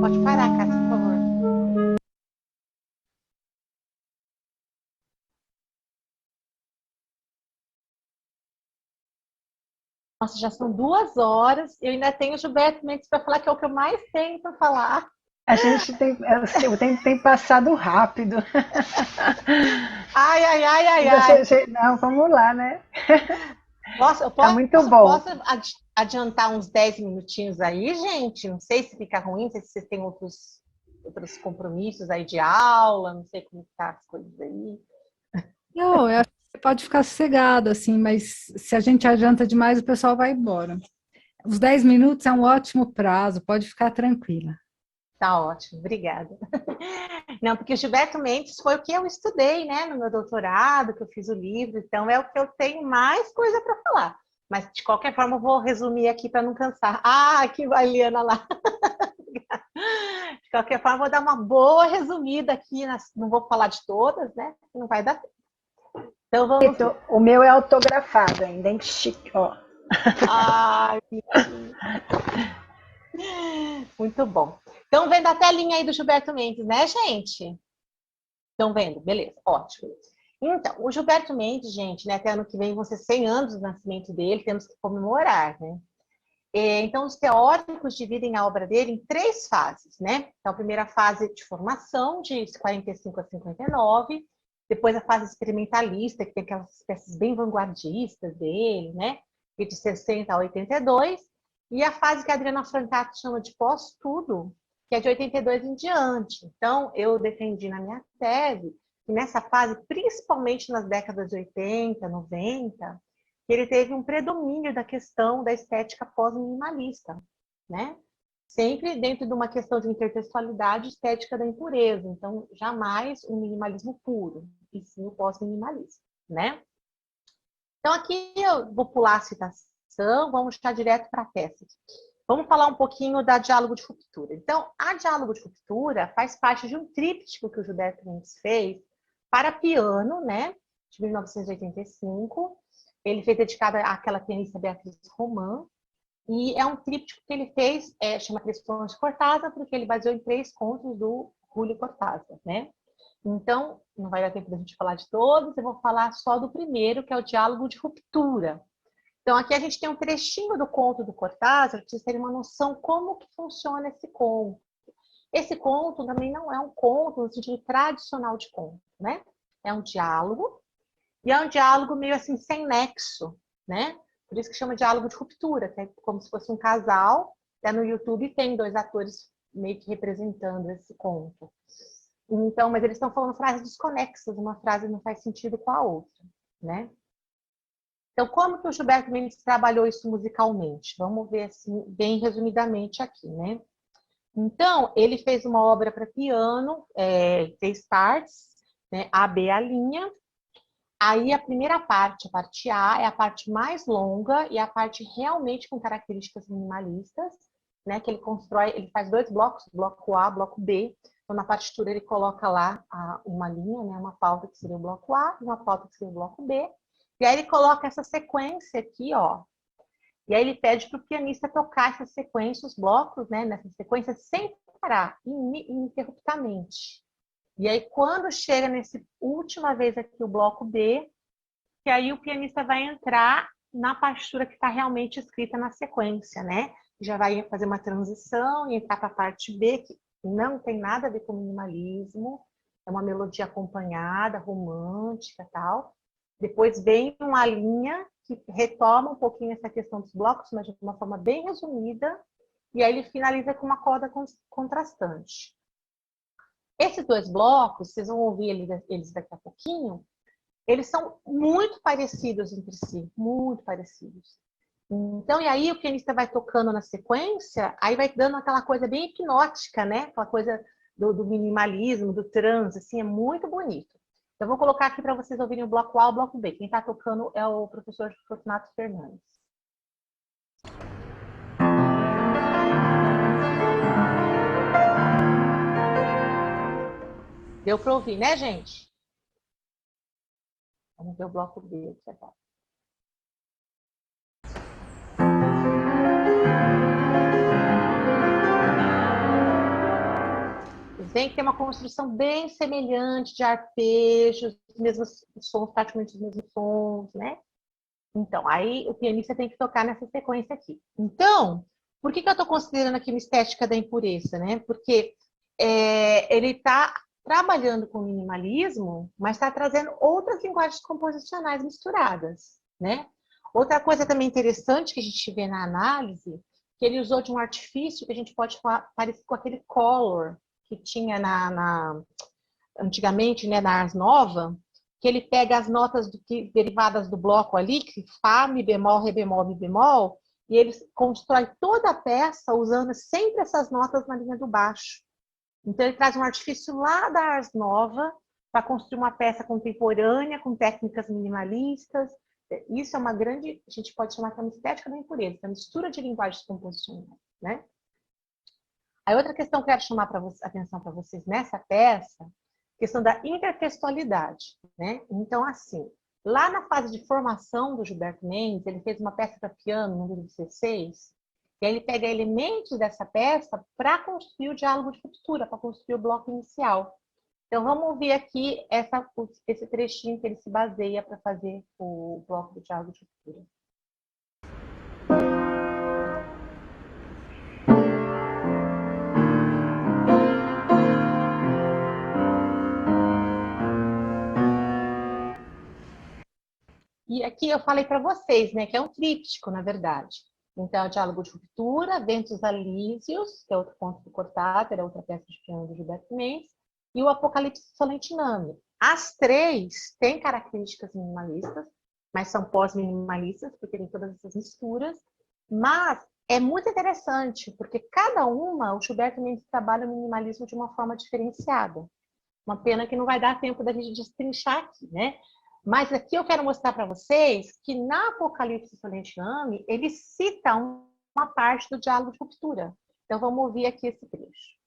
Pode parar, Cássio, por favor. Nossa, já são 2 horas. Eu ainda tenho o Gilberto Mendes para falar, que é o que eu mais tenho para falar. A gente o tempo tem passado rápido. Ai, ai, ai, ai, ai. Não, vamos lá, né? Nossa, eu Tá muito bom. posso adiantar uns 10 minutinhos aí, gente? Não sei se fica ruim, não sei se vocês têm outros compromissos aí de aula, não sei como tá as coisas aí. Não, eu acho que você pode ficar sossegado, assim, mas se a gente adianta demais, o pessoal vai embora. Os 10 minutos é um ótimo prazo, pode ficar tranquila. Tá ótimo, obrigada. Não, porque o Gilberto Mendes foi o que eu estudei, né, no meu doutorado, que eu fiz o livro, então é o que eu tenho mais coisa para falar. Mas, de qualquer forma, eu vou resumir aqui para não cansar. Ah, que vai, Liana lá. De qualquer forma, eu vou dar uma boa resumida aqui, não vou falar de todas, né, não vai dar tempo. Então, vamos... O meu é autografado ainda, em chique, ó. Ai, muito bom. Estão vendo a telinha aí do Gilberto Mendes, né, gente? Estão vendo? Beleza, ótimo. Então, o Gilberto Mendes, gente, né, até ano que vem vão ser 100 anos do nascimento dele, temos que comemorar, né? Então, os teóricos dividem a obra dele em 3 fases, né? Então, a primeira fase de formação, de 45 a 59, depois a fase experimentalista, que tem aquelas espécies bem vanguardistas dele, né? E de 60 a 82, e a fase que a Adriana Francato chama de pós-tudo, que é de 82 em diante. Então, eu defendi na minha tese que nessa fase, principalmente nas décadas de 80, 90, que ele teve um predomínio da questão da estética pós-minimalista, né? Sempre dentro de uma questão de intertextualidade estética da impureza. Então, jamais o minimalismo puro, e sim o pós-minimalismo, né? Então, aqui eu vou pular a citação, vamos já direto para a tese. Vamos falar um pouquinho da Diálogo de Ruptura. Então, a Diálogo de Ruptura faz parte de um tríptico que o Gilberto Mendes fez para piano, né, de 1985. Ele fez dedicado àquela pianista Beatriz Roman. E é um tríptico que ele fez, chama Questões de Cortázar, porque ele baseou em 3 contos do Júlio Cortázar, né? Então, não vai dar tempo da gente falar de todos, eu vou falar só do primeiro, que é o Diálogo de Ruptura. Então, aqui a gente tem um trechinho do conto do Cortázar, para vocês terem uma noção como que funciona esse conto. Esse conto também não é um conto no sentido tradicional de conto, né? É um diálogo, e é um diálogo meio assim, sem nexo, né? Por isso que chama diálogo de ruptura, que é como se fosse um casal. Até no YouTube tem 2 atores meio que representando esse conto. Então, mas eles estão falando frases desconexas, uma frase não faz sentido com a outra, né? Então, como que o Gilberto Mendes trabalhou isso musicalmente? Vamos ver assim, bem resumidamente aqui, né? Então, ele fez uma obra para piano, 3 partes, né? A, B, a linha. Aí a primeira parte, a parte A, é a parte mais longa e a parte realmente com características minimalistas, né? Que ele constrói, ele faz 2 blocos, bloco A, bloco B. Então, na partitura ele coloca lá uma linha, né? Uma pauta que seria o bloco A e uma pauta que seria o bloco B. E aí ele coloca essa sequência aqui, ó. E aí ele pede para o pianista tocar essa sequência, os blocos, né? Nessa sequência, sem parar, ininterruptamente. E aí, quando chega nessa última vez aqui, o bloco B, que aí o pianista vai entrar na partitura que está realmente escrita na sequência, né? Já vai fazer uma transição e entrar para a parte B, que não tem nada a ver com minimalismo, é uma melodia acompanhada, romântica e tal. Depois vem uma linha que retoma um pouquinho essa questão dos blocos, mas de uma forma bem resumida, e aí ele finaliza com uma corda contrastante. Esses 2 blocos, vocês vão ouvir eles daqui a pouquinho, eles são muito parecidos entre si, muito parecidos. Então, e aí o pianista vai tocando na sequência, aí vai dando aquela coisa bem hipnótica, né? Aquela coisa do minimalismo, do transe, assim, é muito bonito. Então, eu vou colocar aqui para vocês ouvirem o bloco A e o bloco B. Quem está tocando é o professor Fortunato Fernandes. Deu para ouvir, né, gente? Vamos ver o bloco B aqui agora. Vem que tem uma construção bem semelhante de arpejos, os mesmos sons, praticamente os mesmos sons, né? Então, aí o pianista tem que tocar nessa sequência aqui. Então, por que eu estou considerando aqui uma estética da impureza, né? Porque ele está trabalhando com minimalismo, mas está trazendo outras linguagens composicionais misturadas, né? Outra coisa também interessante que a gente vê na análise, que ele usou de um artifício que a gente pode falar parecido com aquele color, que tinha antigamente, né, na Ars Nova, que ele pega as notas derivadas do bloco ali, que Fá, Mi bemol, Ré bemol, Mi bemol, e ele constrói toda a peça usando sempre essas notas na linha do baixo. Então, ele traz um artifício lá da Ars Nova para construir uma peça contemporânea, com técnicas minimalistas. Isso é uma grande, a gente pode chamar de uma estética da impureza, uma mistura de linguagens composicionais, né? A outra questão que eu quero chamar a atenção para vocês nessa peça, questão da intertextualidade, né? Então, assim, lá na fase de formação do Gilberto Mendes, ele fez uma peça para piano, número 16, e aí ele pega elementos dessa peça para construir o diálogo de ruptura, para construir o bloco inicial. Então, vamos ouvir aqui esse trechinho que ele se baseia para fazer o bloco do diálogo de ruptura. E aqui eu falei para vocês, né, que é um tríptico, na verdade. Então, é o diálogo de ruptura, Ventos Alísios, que é outro conto do Cortázar, é outra peça de piano do Gilberto Mendes, e o Apocalipse Solentiname. As três têm características minimalistas, mas são pós-minimalistas, porque tem todas essas misturas. Mas é muito interessante, porque cada uma, o Gilberto Mendes trabalha o minimalismo de uma forma diferenciada. Uma pena que não vai dar tempo da gente destrinchar aqui, né? Mas aqui eu quero mostrar para vocês que na Apocalipse Solentiname, ele cita uma parte do diálogo de ruptura. Então vamos ouvir aqui esse trecho.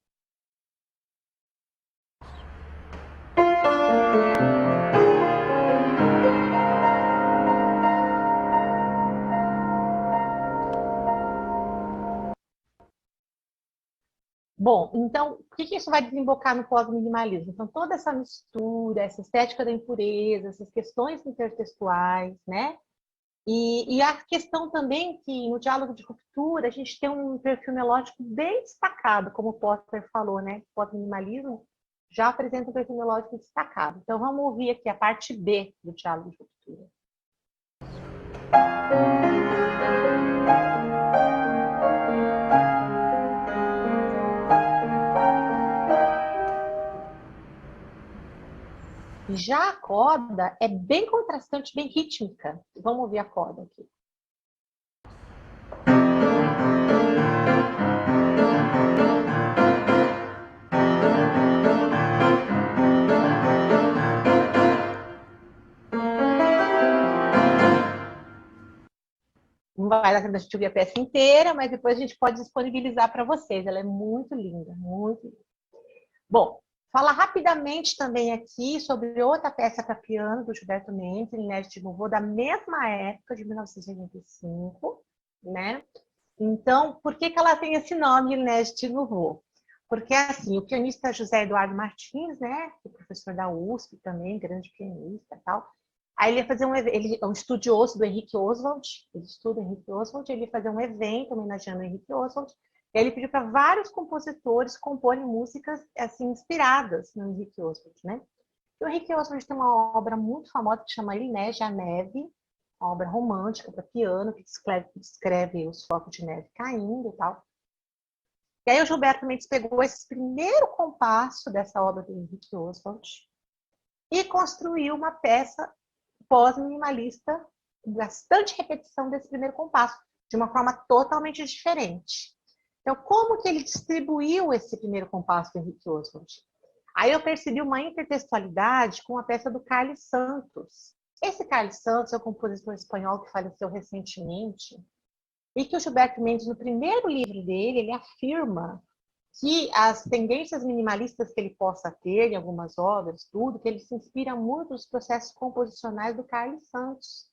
Bom, então, o que isso vai desembocar no pós-minimalismo? Então, toda essa mistura, essa estética da impureza, essas questões intertextuais, né? E a questão também que no diálogo de ruptura a gente tem um perfil melódico bem destacado, como o Potter falou, né? O pós-minimalismo já apresenta um perfil melódico destacado. Então, vamos ouvir aqui a parte B do diálogo de ruptura. Já a coda é bem contrastante, bem rítmica. Vamos ouvir a coda aqui. Não vai dar tempo da gente ouvir a peça inteira, mas depois a gente pode disponibilizar para vocês. Ela é muito linda, muito linda. Bom, falar rapidamente também aqui sobre outra peça para piano do Gilberto Mendes, Inés de Nouveau, da mesma época, de 1985, né? Então, por que ela tem esse nome, Inés de Nouveau? Porque, assim, o pianista José Eduardo Martins, né, que é professor da USP também, grande pianista e tal, aí ele ia fazer ele é um estudioso do Henrique Oswald, ele estuda Henrique Oswald, ele ia fazer um evento homenageando o Henrique Oswald, e aí ele pediu para vários compositores comporem músicas, assim, inspiradas no Henrique Oswald, né? E o Henrique Oswald tem uma obra muito famosa que chama Ilnésia, a Neve, uma obra romântica para piano, que descreve os flocos de neve caindo e tal. E aí o Gilberto Mendes pegou esse primeiro compasso dessa obra do Henrique Oswald e construiu uma peça pós-minimalista, com bastante repetição desse primeiro compasso, de uma forma totalmente diferente. Então, como que ele distribuiu esse primeiro compasso do Henrique Oswald? Aí eu percebi uma intertextualidade com a peça do Carlos Santos. Esse Carlos Santos é um compositor espanhol que faleceu recentemente e que o Gilberto Mendes, no primeiro livro dele, ele afirma que as tendências minimalistas que ele possa ter em algumas obras, tudo, que ele se inspira muito nos processos composicionais do Carlos Santos.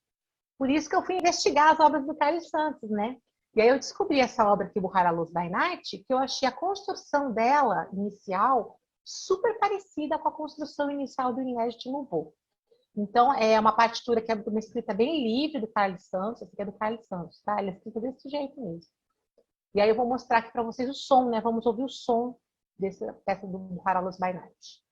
Por isso que eu fui investigar as obras do Carlos Santos, né? E aí eu descobri essa obra aqui, Bujar a Luz by Night, que eu achei a construção dela, inicial, super parecida com a construção inicial do Inés de Nouveau. Então, é uma partitura que é uma escrita bem livre do Carlos Santos, essa aqui é do Carlos Santos, tá? Ela é escrita desse jeito mesmo. E aí eu vou mostrar aqui para vocês o som, né? Vamos ouvir o som dessa peça do Bujar a Luz by Night.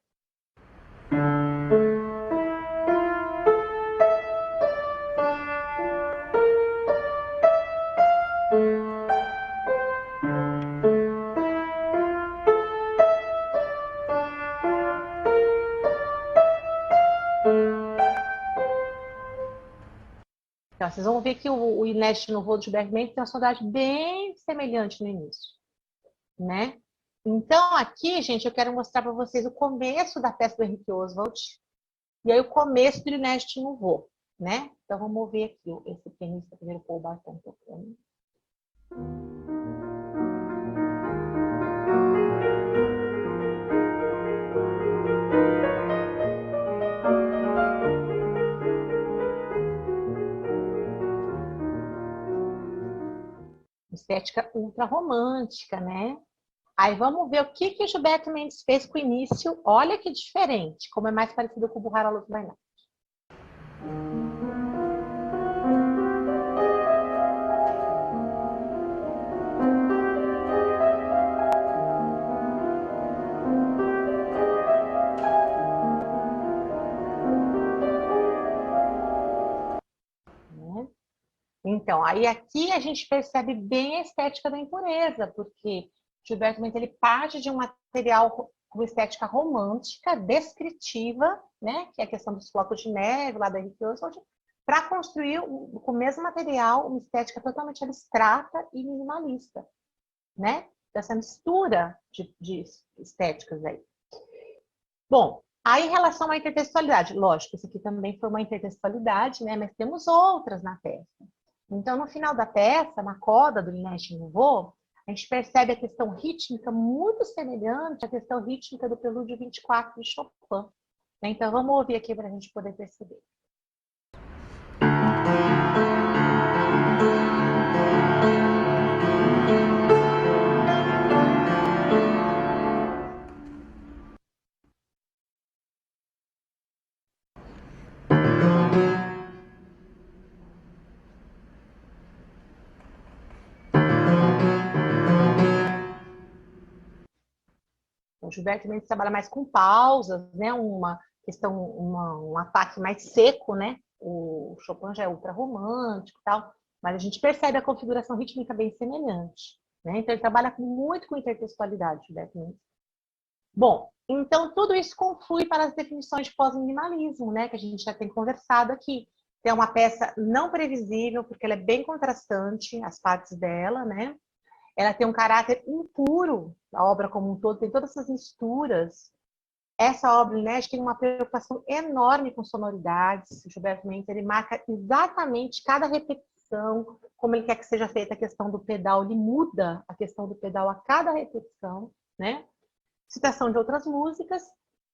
Vocês vão ver que o Inédito no Voo do Gilberto Mendes tem uma sonoridade bem semelhante no início, né? Então, aqui, gente, eu quero mostrar para vocês o começo da peça do Henrique Oswald e aí o começo do Inédito no Voo, né? Então, vamos ver aqui esse pianista primeiro, Paul Barton tocando. Estética ultra romântica, né? Aí vamos ver o que o Gilberto Mendes fez com o início. Olha que diferente, como é mais parecido com o Burrara Luz by Night. Então, aí aqui a gente percebe bem a estética da impureza, porque Gilberto Mendes ele parte de um material com estética romântica, descritiva, né, que é a questão dos flocos de neve lá da Henrique Oswald, para construir com o mesmo material uma estética totalmente abstrata e minimalista, né? Dessa mistura de estéticas aí. Bom, aí em relação à intertextualidade, lógico, isso aqui também foi uma intertextualidade, né, mas temos outras na peça. Então, no final da peça, na coda do Inédito no Voo, a gente percebe a questão rítmica muito semelhante à questão rítmica do Prelúdio 24 de Chopin. Então, vamos ouvir aqui para a gente poder perceber. O Gilberto Mendes trabalha mais com pausas, né? Uma questão, um ataque mais seco, né? O Chopin já é ultra romântico e tal, mas a gente percebe a configuração rítmica bem semelhante, né? Então ele trabalha muito com intertextualidade, Gilberto Mendes. Bom, então tudo isso conflui para as definições de pós-minimalismo, né? Que a gente já tem conversado aqui. É uma peça não previsível, porque ela é bem contrastante, as partes dela, né? Ela tem um caráter impuro, a obra como um todo, tem todas essas misturas. Essa obra, né, tem uma preocupação enorme com sonoridades. O Gilberto Mendes, ele marca exatamente cada repetição, como ele quer que seja feita a questão do pedal, ele muda a questão do pedal a cada repetição, né? Citação de outras músicas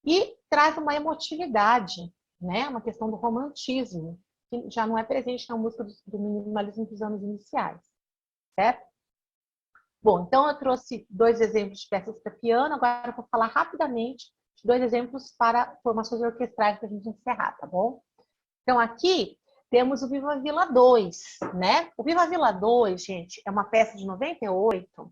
e traz uma emotividade, né? Uma questão do romantismo, que já não é presente na música do minimalismo dos anos iniciais, certo? Bom, então eu trouxe 2 exemplos de peças para piano, agora eu vou falar rapidamente de 2 exemplos para formações orquestrais para a gente encerrar, tá bom? Então aqui temos o Viva Vila 2, né? O Viva Vila 2, gente, é uma peça de 98,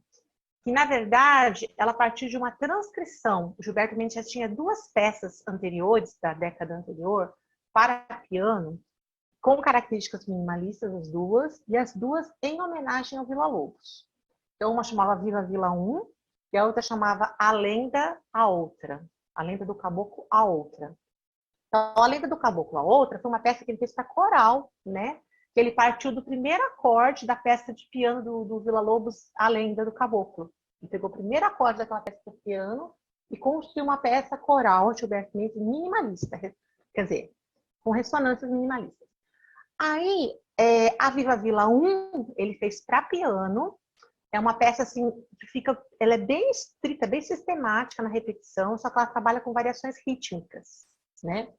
que na verdade ela partiu de uma transcrição. O Gilberto Mendes já tinha 2 peças anteriores, da década anterior, para piano, com características minimalistas, as duas, e as duas em homenagem ao Vila Lobos. Então, uma chamava Viva Vila 1 e a outra chamava A Lenda, a Outra. A Lenda do Caboclo, a Outra. Então, A Lenda do Caboclo, a Outra foi uma peça que ele fez para coral, né? Que ele partiu do primeiro acorde da peça de piano do Vila Lobos, A Lenda do Caboclo. Ele pegou o primeiro acorde daquela peça de piano e construiu uma peça coral, Gilberto Mendes, minimalista. Quer dizer, com ressonâncias minimalistas. Aí, a Viva Vila 1, ele fez para piano. É uma peça assim que ela é bem estrita, bem sistemática na repetição, só que ela trabalha com variações rítmicas, né?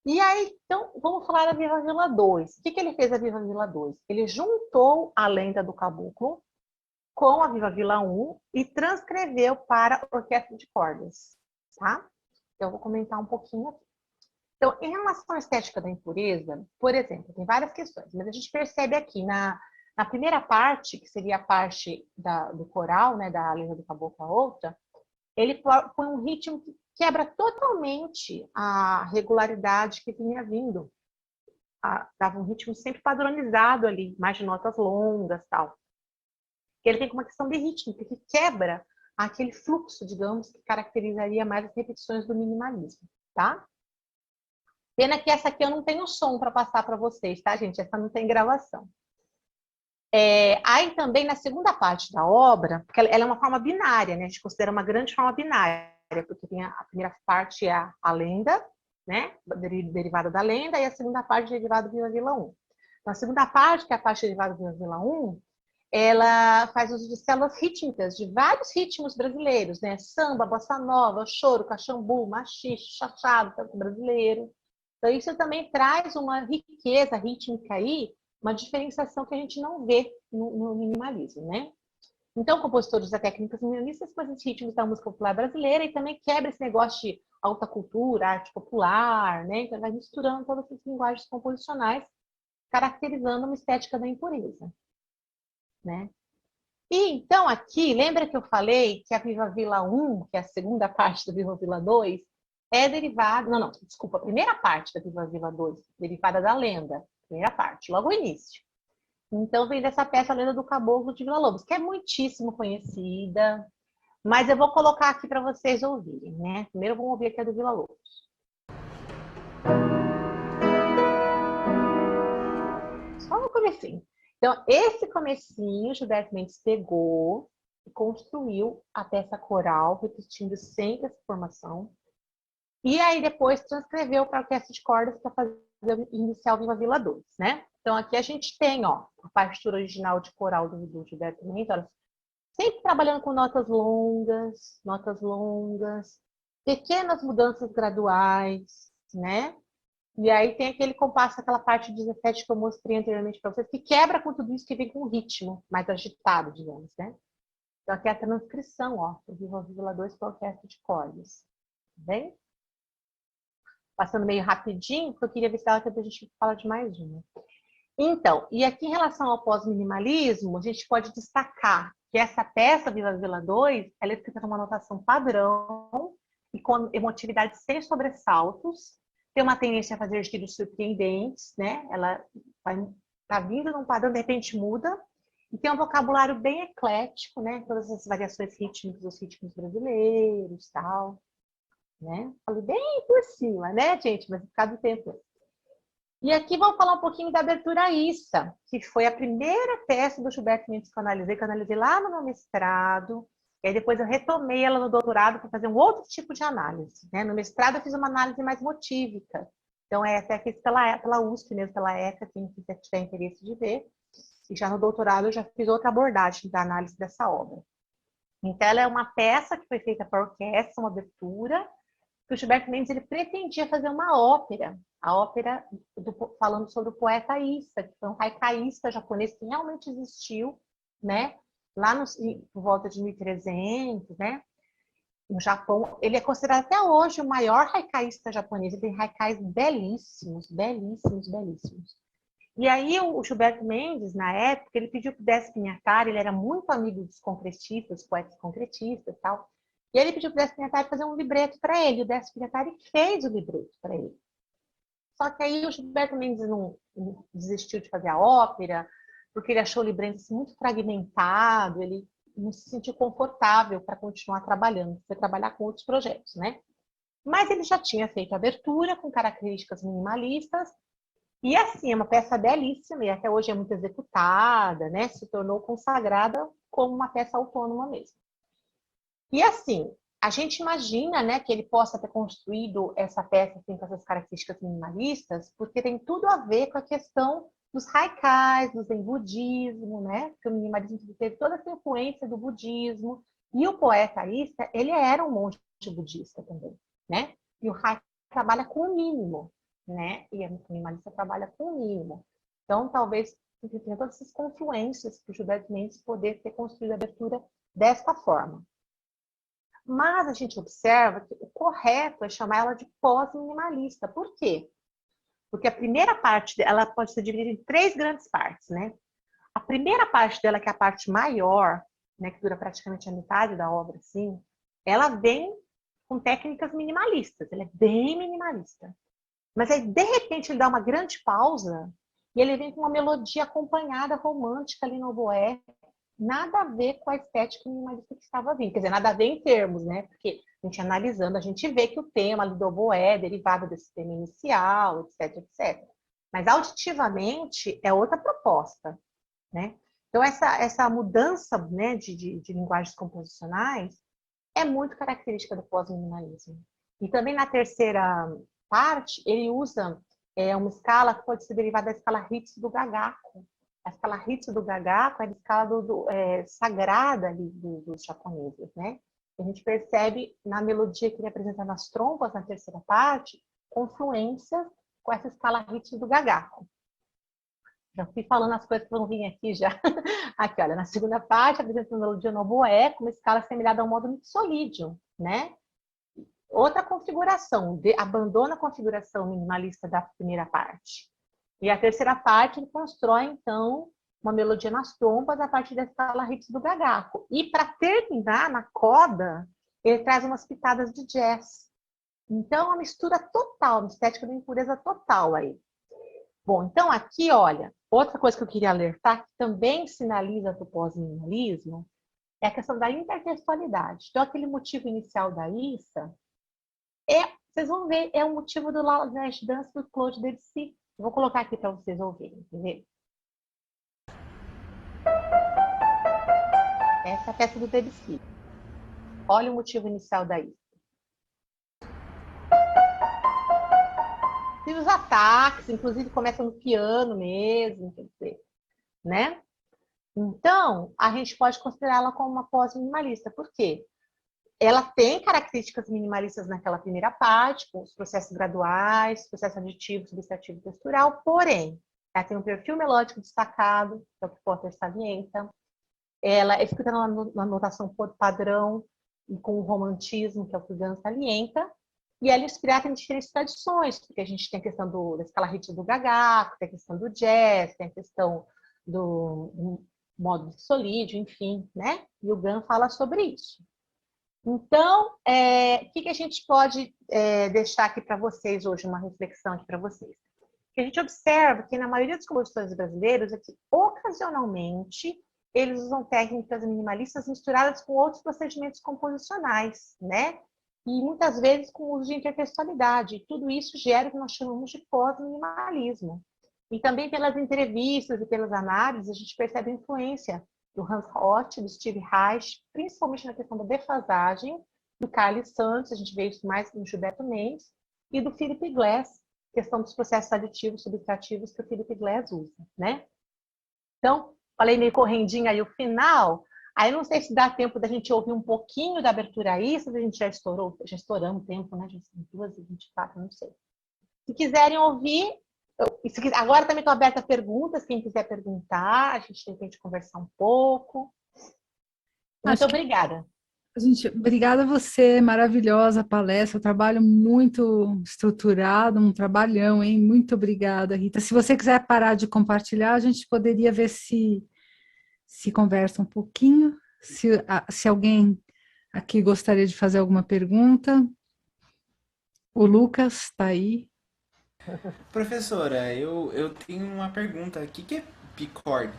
E aí, então, vamos falar da Viva Vila 2. O que ele fez a Viva Vila 2? Ele juntou a Lenda do Caboclo com a Viva Vila 1 e transcreveu para orquestra de cordas, tá? Então, eu vou comentar um pouquinho aqui. Então, em relação à estética da impureza, por exemplo, tem várias questões, mas a gente percebe aqui na primeira parte, que seria a parte do coral, né, da Lenda do Caboclo a Outra, ele põe um ritmo que quebra totalmente a regularidade que vinha vindo. Dava um ritmo sempre padronizado ali, mais de notas longas e tal. Ele tem uma questão de ritmo, que quebra aquele fluxo, digamos, que caracterizaria mais as repetições do minimalismo, tá? Pena que essa aqui eu não tenho som para passar para vocês, tá, gente? Essa não tem gravação. Aí também na segunda parte da obra, porque ela é uma forma binária, né? A gente considera uma grande forma binária, porque tem a primeira parte é a lenda, né? Derivada da lenda, e a segunda parte é derivada do Viva Vila 1. Na segunda parte, que é a parte derivada do Viva Vila 1, ela faz uso de células rítmicas de vários ritmos brasileiros, né? Samba, bossa nova, choro, caxambu, machixe, chachado, canto brasileiro. Então, isso também traz uma riqueza rítmica aí, uma diferenciação que a gente não vê no minimalismo, né? Então, o compositor usa técnicas minimalistas com esses ritmos da música popular brasileira e também quebra esse negócio de alta cultura, arte popular, né? Então, vai misturando todas essas linguagens composicionais, caracterizando uma estética da impureza, né? E então aqui, lembra que eu falei que a Viva Vila 1, que é a segunda parte do Viva Vila 2, é derivada... Não, desculpa, a primeira parte da Viva Vila 2, derivada da lenda. Primeira parte, logo o início. Então vem dessa peça A Lenda do Caboclo de Villa-Lobos, que é muitíssimo conhecida, mas eu vou colocar aqui para vocês ouvirem, né? Primeiro vamos ouvir aqui a do Villa-Lobos. Só no comecinho. Então, esse comecinho, Gilberto Mendes pegou e construiu a peça coral, repetindo sempre essa formação. E aí depois transcreveu para a orquestra de cordas para fazer o inicial Viva Vila 2, né? Então aqui a gente tem, ó, a partitura original de coral do Gilberto Mendes, olha, sempre trabalhando com notas longas, pequenas mudanças graduais, né? E aí tem aquele compasso, aquela parte 17 que eu mostrei anteriormente para vocês, que quebra com tudo isso que vem com um ritmo mais agitado, digamos, né? Então aqui é a transcrição, ó, do Viva Vila 2 para a orquestra de cordas. Tá bem? Passando meio rapidinho, porque eu queria ver se dava tempo a gente falar de mais uma. Então, e aqui em relação ao pós-minimalismo, a gente pode destacar que essa peça, Viva Vila 2, ela é escrita numa notação padrão e com emotividade sem sobressaltos, tem uma tendência a fazer giros surpreendentes, né? Ela tá vindo num padrão, de repente muda, e tem um vocabulário bem eclético, né? Todas as variações rítmicas dos ritmos brasileiros, tal, né? Falei bem por cima, né, gente? Mas por causa do tempo. E aqui vamos falar um pouquinho da Abertura Issa, que foi a primeira peça do Gilberto Mendes que eu analisei lá no meu mestrado, e aí depois eu retomei ela no doutorado para fazer um outro tipo de análise, né? No mestrado eu fiz uma análise mais motívica, então até fiz pela USP mesmo, pela ECA, quem tiver interesse de ver, e já no doutorado eu já fiz outra abordagem da análise dessa obra. Então ela é uma peça que foi feita para orquestra, uma abertura, que o Gilberto Mendes ele pretendia fazer uma ópera, a ópera falando sobre o poeta Issa, que foi um haikai japonês que realmente existiu, né? Lá por volta de 1300, né? No Japão, ele é considerado até hoje o maior haikaísta japonês. Ele tem haikais belíssimos, belíssimos, belíssimos. E aí o Gilberto Mendes, na época, ele pediu para o Décio Pinhatari, ele era muito amigo dos concretistas, poetas concretistas e tal, e ele pediu para o Décio Pinhatari fazer um libreto para ele. O Décio Pinhatari fez o libreto para ele. Só que aí o Gilberto Mendes não desistiu de fazer a ópera, porque ele achou o libreto muito fragmentado, ele não se sentiu confortável para continuar trabalhando, para trabalhar com outros projetos, né? Mas ele já tinha feito a abertura com características minimalistas, e assim, é uma peça belíssima, e até hoje é muito executada, né? Se tornou consagrada como uma peça autônoma mesmo. E assim, a gente imagina, né, que ele possa ter construído essa peça assim, com essas características minimalistas, porque tem tudo a ver com a questão dos haikais, do zen budismo, né? Porque o minimalismo teve toda essa influência do budismo. E o poeta Issa, ele era um monge budista também, né? E o haikai trabalha com o mínimo, né? E a minimalista trabalha com o mínimo. Então, talvez tenha todas essas confluências para o Gilberto Mendes poder ter construído a abertura desta forma. Mas a gente observa que o correto é chamar ela de pós-minimalista. Por quê? Porque a primeira parte, ela pode ser dividida em 3 grandes partes, né? A primeira parte dela, que é a parte maior, né, que dura praticamente a metade da obra, assim, ela vem com técnicas minimalistas, ela é bem minimalista. Mas aí, de repente, ele dá uma grande pausa e ele vem com uma melodia acompanhada romântica ali no oboé, nada a ver com a estética minimalista que estava vindo. Quer dizer, nada a ver em termos, né? Porque a gente analisando, a gente vê que o tema ali do oboé é derivado desse tema inicial, etc, etc. Mas auditivamente é outra proposta, né? Então, essa mudança, né, de linguagens composicionais é muito característica do pós-minimalismo. E também na terceira parte, ele usa uma escala que pode ser derivada da escala Ritz do Gagaku. A escala Ritz do Gagaku é a escala sagrada ali dos japoneses, né? A gente percebe na melodia que ele apresenta nas trompas, na terceira parte, confluências com essa escala Ritz do Gagaku. Já fui falando as coisas que vão vir aqui já. Aqui, olha, na segunda parte, apresentando a melodia no oboé, com uma escala assemelhada ao modo mixolídio, né? Outra configuração, abandona a configuração minimalista da primeira parte. E a terceira parte, ele constrói, então, uma melodia nas trompas a partir da escala Ritz do Gagaku. E, para terminar, na coda, ele traz umas pitadas de jazz. Então, uma mistura total, uma estética de impureza total aí. Bom, então aqui, olha, outra coisa que eu queria alertar, que também sinaliza para o pós-minimalismo, é a questão da intertextualidade. Então, aquele motivo inicial da Issa, vocês vão ver, é o motivo do Last Dance do Claude Debussy. Vou colocar aqui para vocês ouvirem, entendeu? Essa é a peça do Debussy. Olha o motivo inicial da Issa. E os ataques, inclusive, começam no piano mesmo, quer dizer, né? Então, a gente pode considerá-la como uma pós-minimalista. Por quê? Ela tem características minimalistas naquela primeira parte, com os processos graduais, processo aditivo, subtrativo e textural, porém, ela tem um perfil melódico destacado, que é o que Potter salienta. Ela é escrita na notação padrão e com o romantismo, que é o que o Gunn salienta. E ela é inspirada em diferentes tradições, porque a gente tem a questão da escala Ritz do Gagaku, tem a questão do jazz, tem a questão do modo solídio, enfim, né? E o Gunn fala sobre isso. Então, o que a gente pode deixar aqui para vocês hoje, uma reflexão aqui para vocês? Que a gente observa que na maioria dos compositores brasileiros é que, ocasionalmente, eles usam técnicas minimalistas misturadas com outros procedimentos composicionais, né? E muitas vezes com o uso de intertextualidade. E tudo isso gera o que nós chamamos de pós-minimalismo. E também pelas entrevistas e pelas análises, a gente percebe a influência do Hans Roth, do Steve Reich, principalmente na questão da defasagem, do Carlos Santos, a gente vê isso mais no Gilberto Mendes, e do Philip Glass, questão dos processos aditivos, subtrativos que o Philip Glass usa, né? Então, falei meio correndinho aí o final. Aí não sei se dá tempo da gente ouvir um pouquinho da abertura aí, se a gente já estouramos o tempo, né? Já são 2h24, não sei. Se quiserem ouvir, agora também estou aberta a perguntas, quem quiser perguntar, a gente tem que conversar um pouco. Muito obrigada. Obrigada a você, maravilhosa palestra, trabalho muito estruturado, um trabalhão, hein? Muito obrigada, Rita. Se você quiser parar de compartilhar, a gente poderia ver se conversa um pouquinho, se alguém aqui gostaria de fazer alguma pergunta. O Lucas está aí. Professora, eu tenho uma pergunta. O que é Picorde?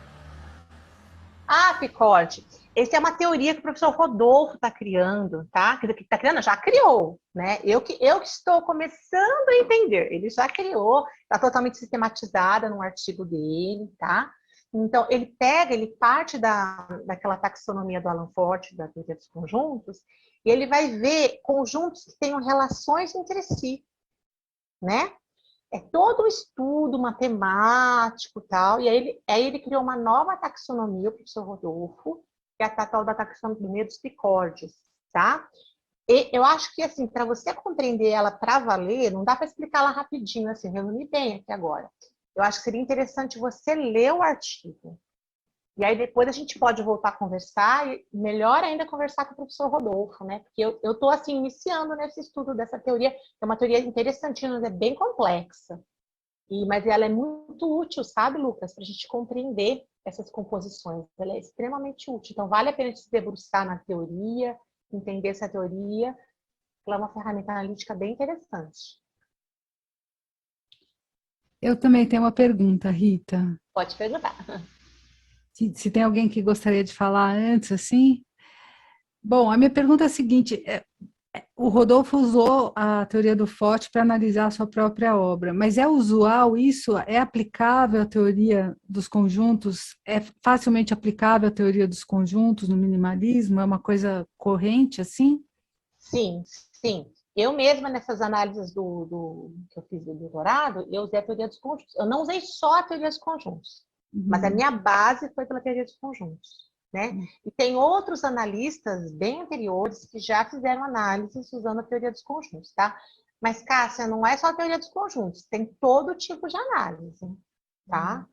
Ah, Picorde. Essa é uma teoria que o professor Rodolfo está criando, tá? Que está criando, já criou, né? Eu que estou começando a entender. Ele já criou, está totalmente sistematizada no artigo dele, tá? Então, ele parte daquela taxonomia do Alan Forte, da teoria dos conjuntos, e ele vai ver conjuntos que tenham relações entre si, né? É todo um estudo matemático e tal, e aí ele criou uma nova taxonomia, o professor Rodolfo, que é a tal da taxonomia dos Picordes, tá? E eu acho que, assim, para você compreender ela para valer, não dá para explicar ela rapidinho, assim, reunir bem aqui agora. Eu acho que seria interessante você ler o artigo. E aí depois a gente pode voltar a conversar, e melhor ainda conversar com o professor Rodolfo, né? Porque eu estou, assim, iniciando nesse estudo dessa teoria, que é uma teoria interessantíssima, é bem complexa. Mas ela é muito útil, sabe, Lucas? Para a gente compreender essas composições. Ela é extremamente útil. Então, vale a pena se debruçar na teoria, entender essa teoria. Ela é uma ferramenta analítica bem interessante. Eu também tenho uma pergunta, Rita. Pode perguntar. Se tem alguém que gostaria de falar antes, assim. Bom, a minha pergunta é a seguinte: o Rodolfo usou a teoria do Forte para analisar a sua própria obra, mas é usual isso? É aplicável à teoria dos conjuntos? É facilmente aplicável à teoria dos conjuntos no minimalismo? É uma coisa corrente assim? Sim, sim. Eu mesma, nessas análises que eu fiz do doutorado, eu usei a teoria dos conjuntos. Eu não usei só a teoria dos conjuntos, mas a minha base foi pela teoria dos conjuntos, né? E tem outros analistas bem anteriores que já fizeram análises usando a teoria dos conjuntos, tá? Mas, Cássia, não é só a teoria dos conjuntos, tem todo tipo de análise, tá?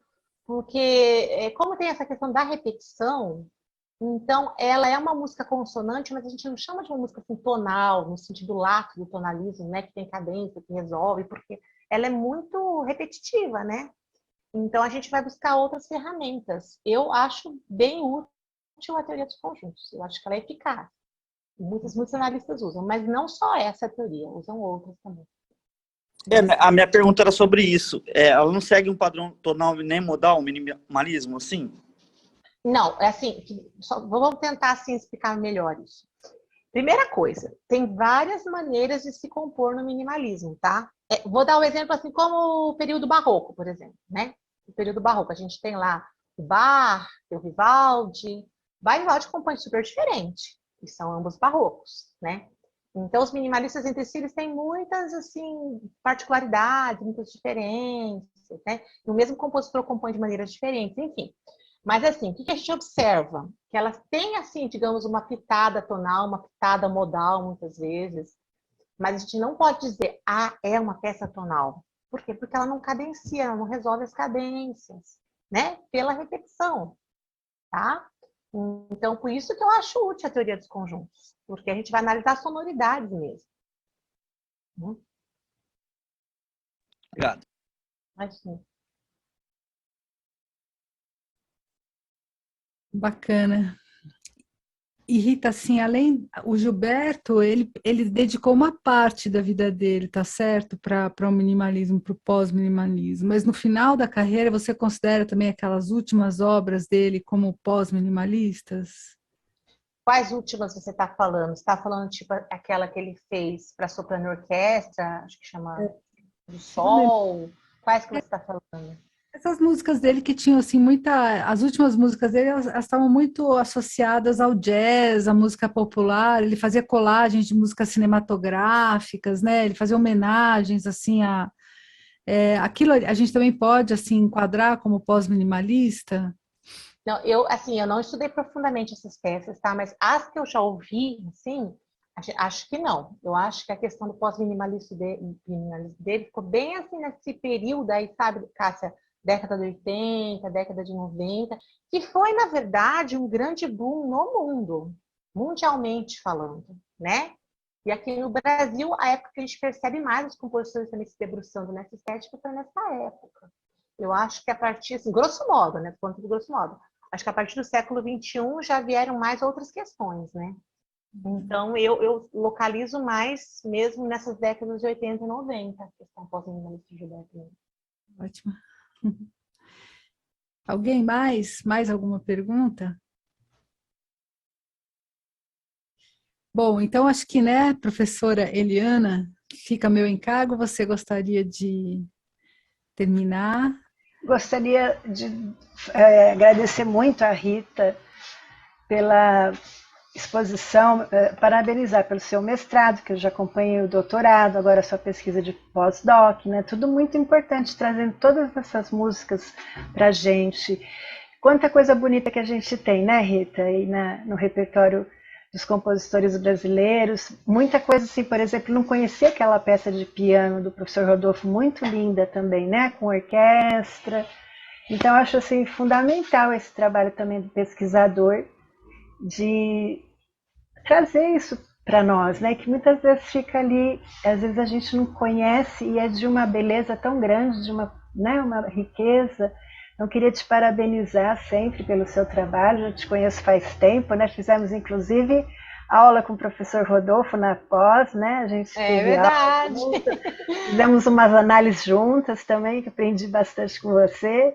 Porque, como tem essa questão da repetição, então, ela é uma música consonante, mas a gente não chama de uma música assim, tonal, no sentido lato do tonalismo, né? Que tem cadência, que resolve, porque ela é muito repetitiva, né? Então, a gente vai buscar outras ferramentas. Eu acho bem útil a teoria dos conjuntos. Eu acho que ela é eficaz. Muitos analistas usam, mas não só essa teoria, usam outras também. A minha pergunta era sobre isso. Ela não segue um padrão tonal nem modal, minimalismo, assim? Não, é assim, vamos tentar assim, explicar melhor isso. Primeira coisa, tem várias maneiras de se compor no minimalismo, tá? Vou dar um exemplo assim, como o período barroco, por exemplo, né? O período barroco, a gente tem lá o Bach, o Vivaldi. Bach e Vivaldi compõem super diferente, e são ambos barrocos, né? Então, os minimalistas entre si, eles têm muitas, assim, particularidades, muitas diferenças, né? E o mesmo compositor compõe de maneiras diferentes, enfim. Mas, assim, o que a gente observa? Que elas têm, assim, digamos, uma pitada tonal, uma pitada modal, muitas vezes. Mas a gente não pode dizer, é uma peça tonal. Por quê? Porque ela não cadencia, ela não resolve as cadências, né? Pela repetição, tá? Então, por isso que eu acho útil a teoria dos conjuntos. Porque a gente vai analisar sonoridades mesmo. Obrigado. Assim. Bacana. E Rita, assim, além o Gilberto, ele dedicou uma parte da vida dele, tá certo, para o minimalismo, para o pós-minimalismo. Mas no final da carreira, você considera também aquelas últimas obras dele como pós-minimalistas? Quais últimas você está falando? Você está falando, tipo, aquela que ele fez para soprano e orquestra, acho que chama do Sol? Quais que você está falando? Essas músicas dele que tinham, assim, as últimas músicas dele, elas estavam muito associadas ao jazz, à música popular. Ele fazia colagens de músicas cinematográficas, né? Ele fazia homenagens, assim, aquilo a gente também pode, assim, enquadrar como pós-minimalista? Não, assim, eu não estudei profundamente essas peças, tá? Mas as que eu já ouvi, assim, acho que não. Eu acho que a questão do pós-minimalismo dele ficou bem, assim, nesse período aí, sabe, Cássia? Década de 80, década de 90, que foi, na verdade, um grande boom no mundo, mundialmente falando, né? E aqui no Brasil, a época que a gente percebe mais os compositores também se debruçando nessa estética foi nessa época. Eu acho que a partir, assim, grosso modo, né? Ponto de grosso modo. Acho que a partir do século XXI já vieram mais outras questões, né? Então, eu localizo mais mesmo nessas décadas de 80 e 90, a questão pós-minimalista de Gilberto. Ótimo. Alguém mais? Mais alguma pergunta? Bom, então acho que, né, professora Eliana, fica meu encargo. Você gostaria de terminar? Gostaria de agradecer muito a Rita pela exposição, parabenizar pelo seu mestrado, que eu já acompanhei o doutorado, agora a sua pesquisa de pós-doc, né? Tudo muito importante, trazendo todas essas músicas para a gente. Quanta coisa bonita que a gente tem, né, Rita, aí no repertório dos compositores brasileiros. Muita coisa assim, por exemplo, não conhecia aquela peça de piano do professor Rodolfo, muito linda também, né, com orquestra. Então, eu acho assim, fundamental esse trabalho também do pesquisador, de trazer isso para nós, né? Que muitas vezes fica ali, às vezes a gente não conhece e é de uma beleza tão grande, de uma riqueza. Então, queria te parabenizar sempre pelo seu trabalho, já te conheço faz tempo, né? Fizemos, inclusive, aula com o professor Rodolfo na pós, né? A gente teve verdade. Aula juntas, fizemos umas análises juntas também, que aprendi bastante com você.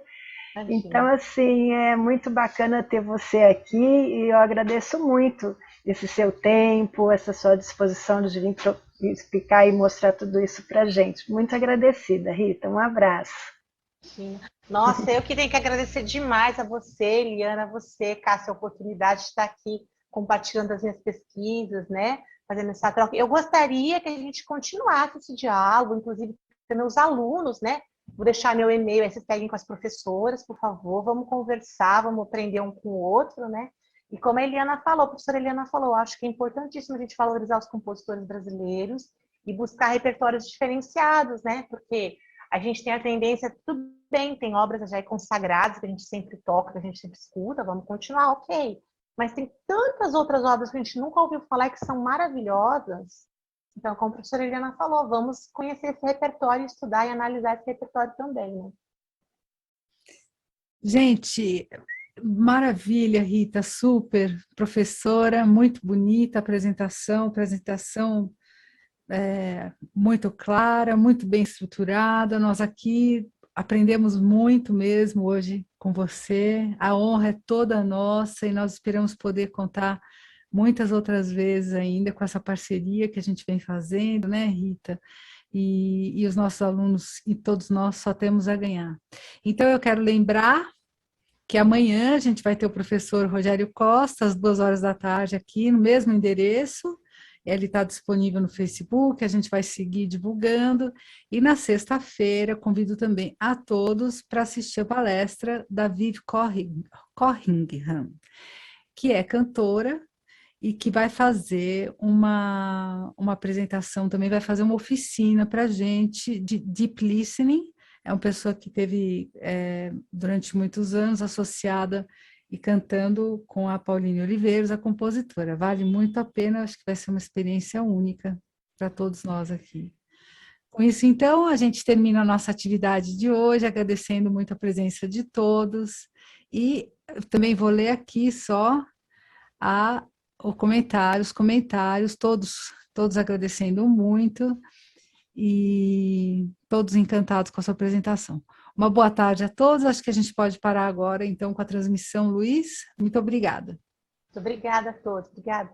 Então, assim, é muito bacana ter você aqui e eu agradeço muito esse seu tempo, essa sua disposição de vir explicar e mostrar tudo isso para a gente. Muito agradecida, Rita. Um abraço. Nossa, eu que tenho que agradecer demais a você, Eliana, a você, Cássia, a oportunidade de estar aqui compartilhando as minhas pesquisas, né? Fazendo essa troca. Eu gostaria que a gente continuasse esse diálogo, inclusive com meus alunos, né? Vou deixar meu e-mail, aí vocês peguem com as professoras, por favor, vamos conversar, vamos aprender um com o outro, né? E como a Eliana falou, a professora Eliana falou, acho que é importantíssimo a gente valorizar os compositores brasileiros e buscar repertórios diferenciados, né? Porque a gente tem a tendência, tudo bem, tem obras já consagradas que a gente sempre toca, que a gente sempre escuta, vamos continuar, ok. Mas tem tantas outras obras que a gente nunca ouviu falar e que são maravilhosas. Então, como a professora Eliana falou, vamos conhecer esse repertório, estudar e analisar esse repertório também, né? Gente, maravilha, Rita, super professora, muito bonita a apresentação muito clara, muito bem estruturada. Nós aqui aprendemos muito mesmo hoje com você. A honra é toda nossa e nós esperamos poder contar muitas outras vezes ainda com essa parceria que a gente vem fazendo, né, Rita? E os nossos alunos e todos nós só temos a ganhar. Então, eu quero lembrar que amanhã a gente vai ter o professor Rogério Costa, às 14h aqui, no mesmo endereço. Ele está disponível no Facebook, a gente vai seguir divulgando. E na sexta-feira, convido também a todos para assistir a palestra da Viv Corringham, que é cantora e que vai fazer uma apresentação, também vai fazer uma oficina para a gente de Deep Listening. É uma pessoa que teve, durante muitos anos, associada e cantando com a Pauline Oliveiros, a compositora. Vale muito a pena, acho que vai ser uma experiência única para todos nós aqui. Com isso, então, a gente termina a nossa atividade de hoje, agradecendo muito a presença de todos, e eu também vou ler aqui só os comentários, todos agradecendo muito, e todos encantados com a sua apresentação. Uma boa tarde a todos, acho que a gente pode parar agora, então, com a transmissão. Luiz, muito obrigada. Muito obrigada a todos, obrigada.